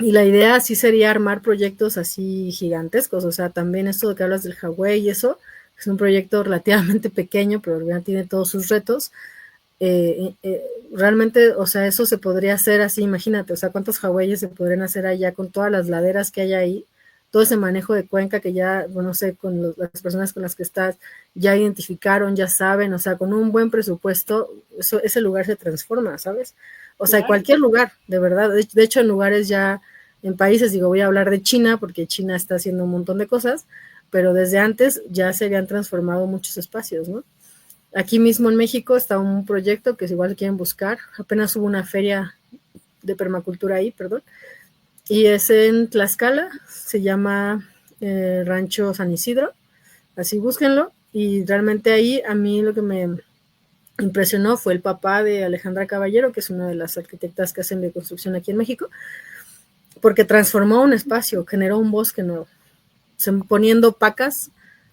y la idea sí sería armar proyectos así gigantescos. O sea, también esto de que hablas del Huawei y eso, es un proyecto relativamente pequeño, pero ya tiene todos sus retos. Realmente, o sea, eso se podría hacer así, imagínate, o sea, cuántos Hawaiis se podrían hacer allá con todas las laderas que hay ahí, todo ese manejo de cuenca que ya, bueno, no sé, con las personas con las que estás, ya identificaron, ya saben, o sea, con un buen presupuesto, ese lugar se transforma, ¿sabes? O sea, Claro. cualquier lugar, de verdad, de hecho en lugares ya, en países, digo, voy a hablar de China, porque China está haciendo un montón de cosas, pero desde antes ya se habían transformado muchos espacios, ¿no? Aquí mismo en México está un proyecto que igual quieren buscar. Apenas hubo una feria de permacultura ahí, perdón. Y es en Tlaxcala, se llama Rancho San Isidro. Así búsquenlo. Y realmente ahí a mí lo que me impresionó fue el papá de Alejandra Caballero, que es una de las arquitectas que hacen de construcción aquí en México, porque transformó un espacio, generó un bosque nuevo, poniendo pacas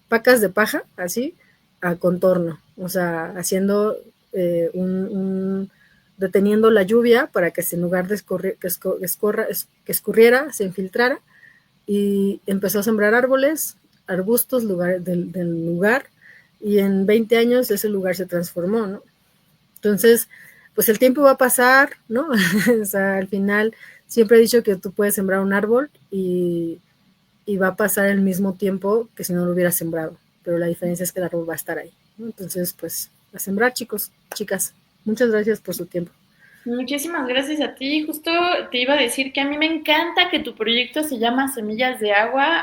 de paja, así, a contorno, o sea, haciendo deteniendo la lluvia para que en lugar de que escurriera, se infiltrara, y empezó a sembrar árboles, arbustos del lugar, y en 20 años ese lugar se transformó, ¿no? Entonces, pues el tiempo va a pasar, ¿no? O sea, al final siempre he dicho que tú puedes sembrar un árbol y va a pasar el mismo tiempo que si no lo hubiera sembrado, pero la diferencia es que el árbol va a estar ahí, ¿no? Entonces, pues, a sembrar, chicos, chicas. Muchas gracias por su tiempo. Muchísimas gracias a ti. Justo te iba a decir que a mí me encanta que tu proyecto se llama Semillas de Agua.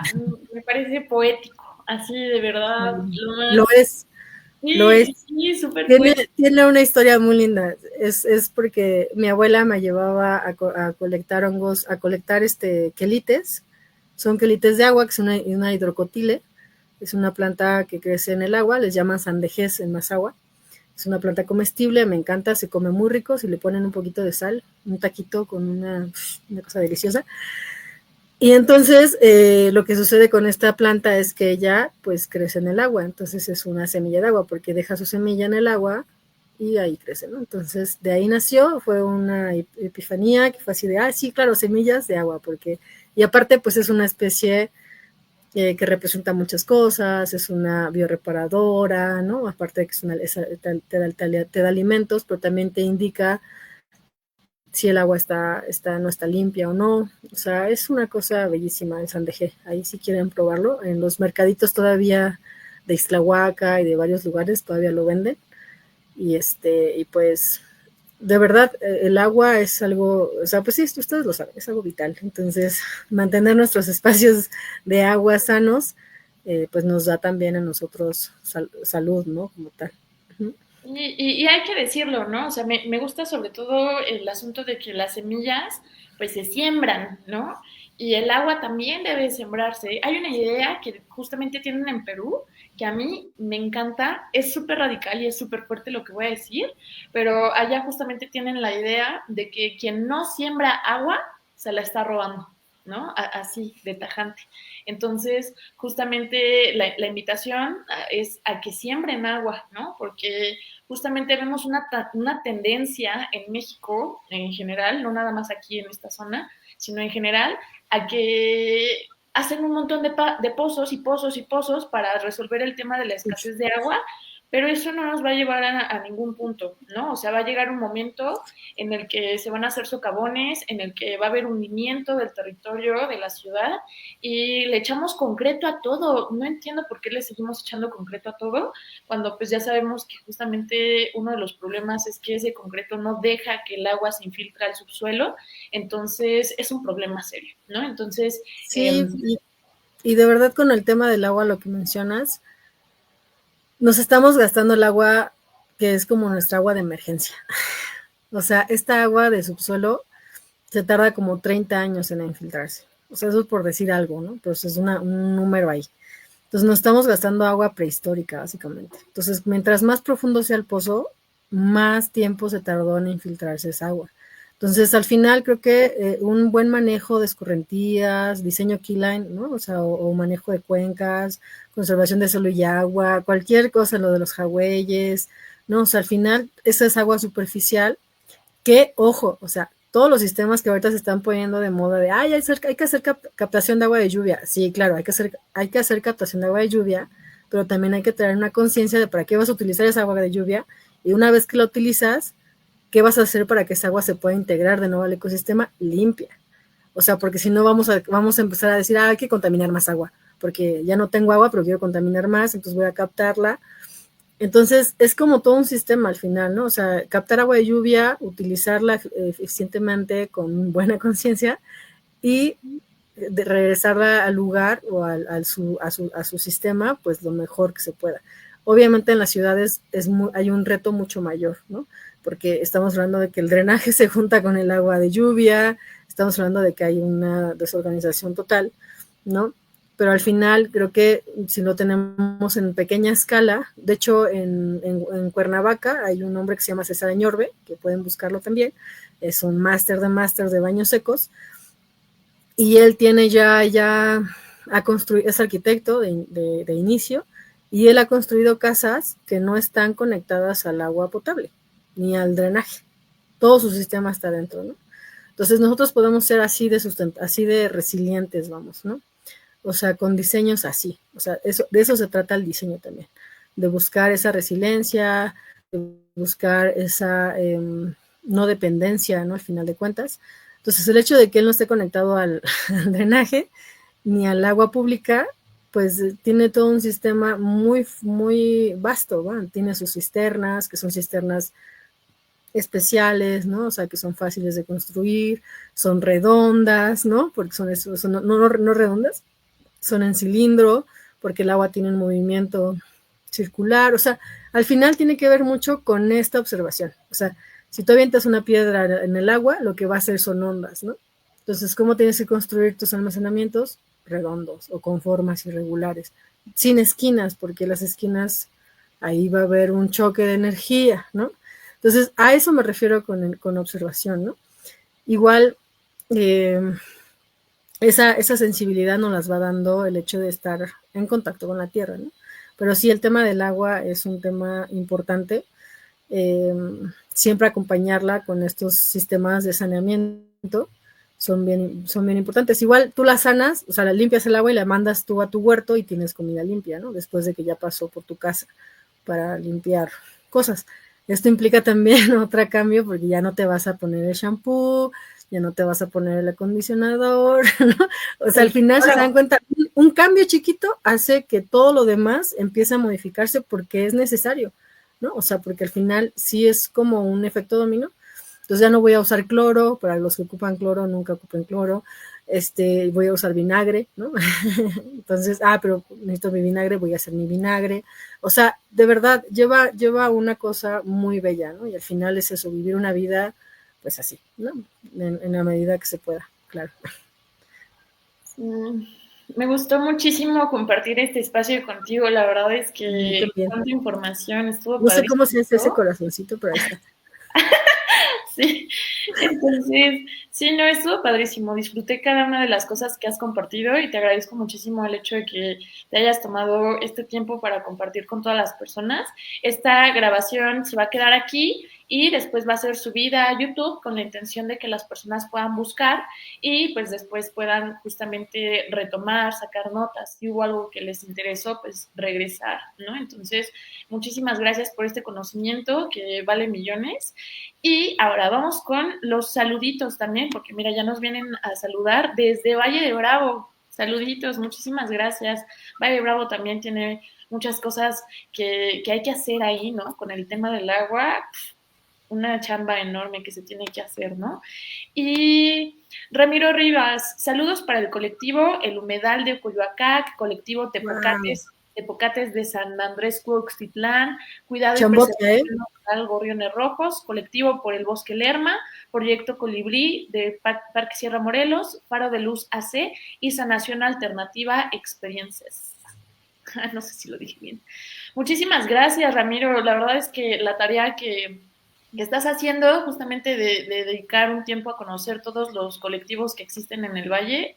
Me parece poético, así de verdad, lo Lo más... es, lo Sí, es. sí, sí, súper Tiene, poético. tiene una historia muy linda. Es porque mi abuela me llevaba a colectar hongos, a colectar quelites. Son quelites de agua, que es una hidrocotile. Es una planta que crece en el agua, les llaman sandejés en Mazahua. Es una planta comestible, me encanta, se come muy rico, si le ponen un poquito de sal, un taquito con una cosa deliciosa. Y entonces lo que sucede con esta planta es que ella pues crece en el agua, entonces es una semilla de agua porque deja su semilla en el agua y ahí crece, ¿no? Entonces de ahí nació, fue una epifanía que fue así de, ah, sí, claro, semillas de agua, porque, y aparte pues es una especie que representa muchas cosas, es una bioreparadora, ¿no? Aparte de que te da alimentos, pero también te indica si el agua no está limpia o no. O sea, es una cosa bellísima el sandejé. Ahí si quieren probarlo. En los mercaditos todavía de Ixtlahuaca y de varios lugares todavía lo venden. Y pues, de verdad, el agua es algo, o sea, pues sí, ustedes lo saben, es algo vital. Entonces, mantener nuestros espacios de agua sanos pues nos da también a nosotros salud, ¿no? Como tal. Uh-huh. Y hay que decirlo, ¿no? O sea, me gusta sobre todo el asunto de que las semillas pues se siembran, ¿no? Y el agua también debe sembrarse. Hay una idea que justamente tienen en Perú que a mí me encanta, es súper radical y es súper fuerte lo que voy a decir, pero allá justamente tienen la idea de que quien no siembra agua se la está robando, ¿no? Así, de tajante. Entonces, justamente la invitación es a que siembren agua, ¿no? Porque justamente vemos una tendencia en México en general, no nada más aquí en esta zona, sino en general, a que hacen un montón de pozos y pozos y pozos para resolver el tema de la escasez de agua, pero eso no nos va a llevar a ningún punto, ¿no? O sea, va a llegar un momento en el que se van a hacer socavones, en el que va a haber hundimiento del territorio, de la ciudad, y le echamos concreto a todo. No entiendo por qué le seguimos echando concreto a todo, cuando pues ya sabemos que justamente uno de los problemas es que ese concreto no deja que el agua se infiltre al subsuelo, entonces es un problema serio, ¿no? Entonces... Sí, y de verdad con el tema del agua, lo que mencionas, nos estamos gastando el agua que es como nuestra agua de emergencia. O sea, esta agua de subsuelo se tarda como 30 años en infiltrarse. O sea, eso es por decir algo, ¿no? Pues es un número ahí. Entonces nos estamos gastando agua prehistórica, básicamente. Entonces, mientras más profundo sea el pozo, más tiempo se tardó en infiltrarse esa agua. Entonces, al final creo que un buen manejo de escorrentías, diseño keyline, ¿no? O sea, o manejo de cuencas, conservación de suelo y agua, cualquier cosa, lo de los jagüeyes, ¿no? O sea, al final esa es agua superficial que, ojo, o sea, todos los sistemas que ahorita se están poniendo de moda de, ay, hay que hacer captación de agua de lluvia. Sí, claro, hay que hacer captación de agua de lluvia, pero también hay que traer una conciencia de para qué vas a utilizar esa agua de lluvia y una vez que la utilizas, qué vas a hacer para que esa agua se pueda integrar de nuevo al ecosistema limpia. O sea, porque si no vamos a empezar a decir, hay que contaminar más agua, porque ya no tengo agua, pero quiero contaminar más, entonces voy a captarla. Entonces, es como todo un sistema al final, ¿no? O sea, captar agua de lluvia, utilizarla eficientemente con buena conciencia y de regresarla al lugar o a su sistema, pues lo mejor que se pueda. Obviamente en las ciudades hay un reto mucho mayor, ¿no? Porque estamos hablando de que el drenaje se junta con el agua de lluvia, estamos hablando de que hay una desorganización total, ¿no? Pero al final creo que si lo tenemos en pequeña escala, de hecho en Cuernavaca hay un hombre que se llama César Añorbe, que pueden buscarlo también, es un máster de baños secos, y él tiene ha construido, es arquitecto de inicio, y él ha construido casas que no están conectadas al agua potable, ni al drenaje. Todo su sistema está dentro, ¿no? Entonces nosotros podemos ser así así de resilientes, vamos, ¿no? O sea, con diseños así. O sea, de eso se trata el diseño también, de buscar esa resiliencia, de buscar esa no dependencia, ¿no? Al final de cuentas. Entonces, el hecho de que él no esté conectado al drenaje ni al agua pública, pues tiene todo un sistema muy, muy vasto, ¿no? Tiene sus cisternas, que son cisternas especiales, ¿no? O sea, que son fáciles de construir, son redondas, ¿no? Porque son no redondas, son en cilindro, porque el agua tiene un movimiento circular, o sea, al final tiene que ver mucho con esta observación, o sea, si tú avientas una piedra en el agua, lo que va a hacer son ondas, ¿no? Entonces, ¿cómo tienes que construir tus almacenamientos? Redondos o con formas irregulares, sin esquinas, porque las esquinas, ahí va a haber un choque de energía, ¿no? Entonces, a eso me refiero con observación, ¿no? Igual, esa sensibilidad nos las va dando el hecho de estar en contacto con la tierra, ¿no? Pero sí, el tema del agua es un tema importante. Siempre acompañarla con estos sistemas de saneamiento son bien importantes. Igual tú la sanas, o sea, la limpias el agua y la mandas tú a tu huerto y tienes comida limpia, ¿no? Después de que ya pasó por tu casa para limpiar cosas. Esto implica también otro cambio porque ya no te vas a poner el shampoo, ya no te vas a poner el acondicionador, ¿no? O sea, al final se dan cuenta, un cambio chiquito hace que todo lo demás empiece a modificarse porque es necesario, ¿no? O sea, porque al final sí es como un efecto dominó. Entonces ya no voy a usar cloro, para los que ocupan cloro, nunca ocupen cloro. voy a usar vinagre, ¿no? Entonces, pero necesito mi vinagre, voy a hacer mi vinagre. O sea, de verdad, lleva una cosa muy bella, ¿no? Y al final es eso, vivir una vida, pues así, ¿no? En la medida que se pueda, claro. Me gustó muchísimo compartir este espacio contigo, la verdad es que tanta información, estuvo No sé padrísimo. cómo se hace ese corazoncito, pero ahí está. Sí, entonces, sí, no, estuvo padrísimo. Disfruté cada una de las cosas que has compartido y te agradezco muchísimo el hecho de que te hayas tomado este tiempo para compartir con todas las personas. Esta grabación se va a quedar aquí y después va a ser subida a YouTube con la intención de que las personas puedan buscar y pues después puedan justamente retomar, sacar notas. Si hubo algo que les interesó, pues regresar, ¿no? Entonces, muchísimas gracias por este conocimiento que vale millones. Y ahora vamos con los saluditos también, porque mira, ya nos vienen a saludar desde Valle de Bravo. Saluditos, muchísimas gracias. Valle de Bravo también tiene muchas cosas que hay que hacer ahí, ¿no? Con el tema del agua, una chamba enorme que se tiene que hacer, ¿no? Y Ramiro Rivas, saludos para el colectivo El Humedal de Coyoacac, colectivo Tepocates, wow. Tepocates de San Andrés Cuauhtitlán, cuidado Chambote, y preservación local Gorriones Rojos, colectivo por el Bosque Lerma, proyecto Colibrí de Parque Sierra Morelos, Faro de Luz AC y Sanación Alternativa Experiences. No sé si lo dije bien. Muchísimas gracias, Ramiro. La verdad es que la tarea que estás haciendo justamente de dedicar un tiempo a conocer todos los colectivos que existen en el Valle,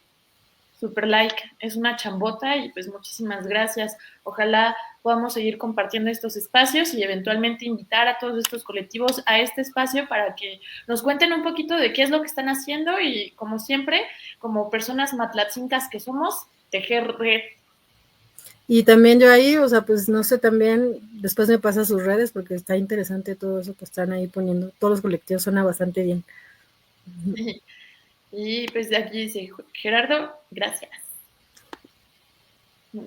super like, es una chambota y pues muchísimas gracias. Ojalá podamos seguir compartiendo estos espacios y eventualmente invitar a todos estos colectivos a este espacio para que nos cuenten un poquito de qué es lo que están haciendo y como siempre, como personas matlatzincas que somos, tejer red. Y también yo ahí, o sea, pues no sé, también después me pasa sus redes porque está interesante todo eso que están ahí poniendo. Todos los colectivos suena bastante bien. Y pues de aquí dice Gerardo, gracias.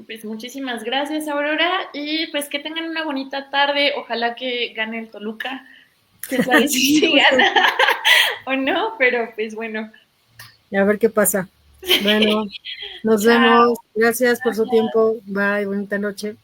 Pues muchísimas gracias, Aurora, y pues que tengan una bonita tarde. Ojalá que gane el Toluca. ¿Quién sabe si gana o no? Pero pues bueno. A ver qué pasa. Bueno, nos vemos. Gracias por su tiempo. Bye, bonita noche.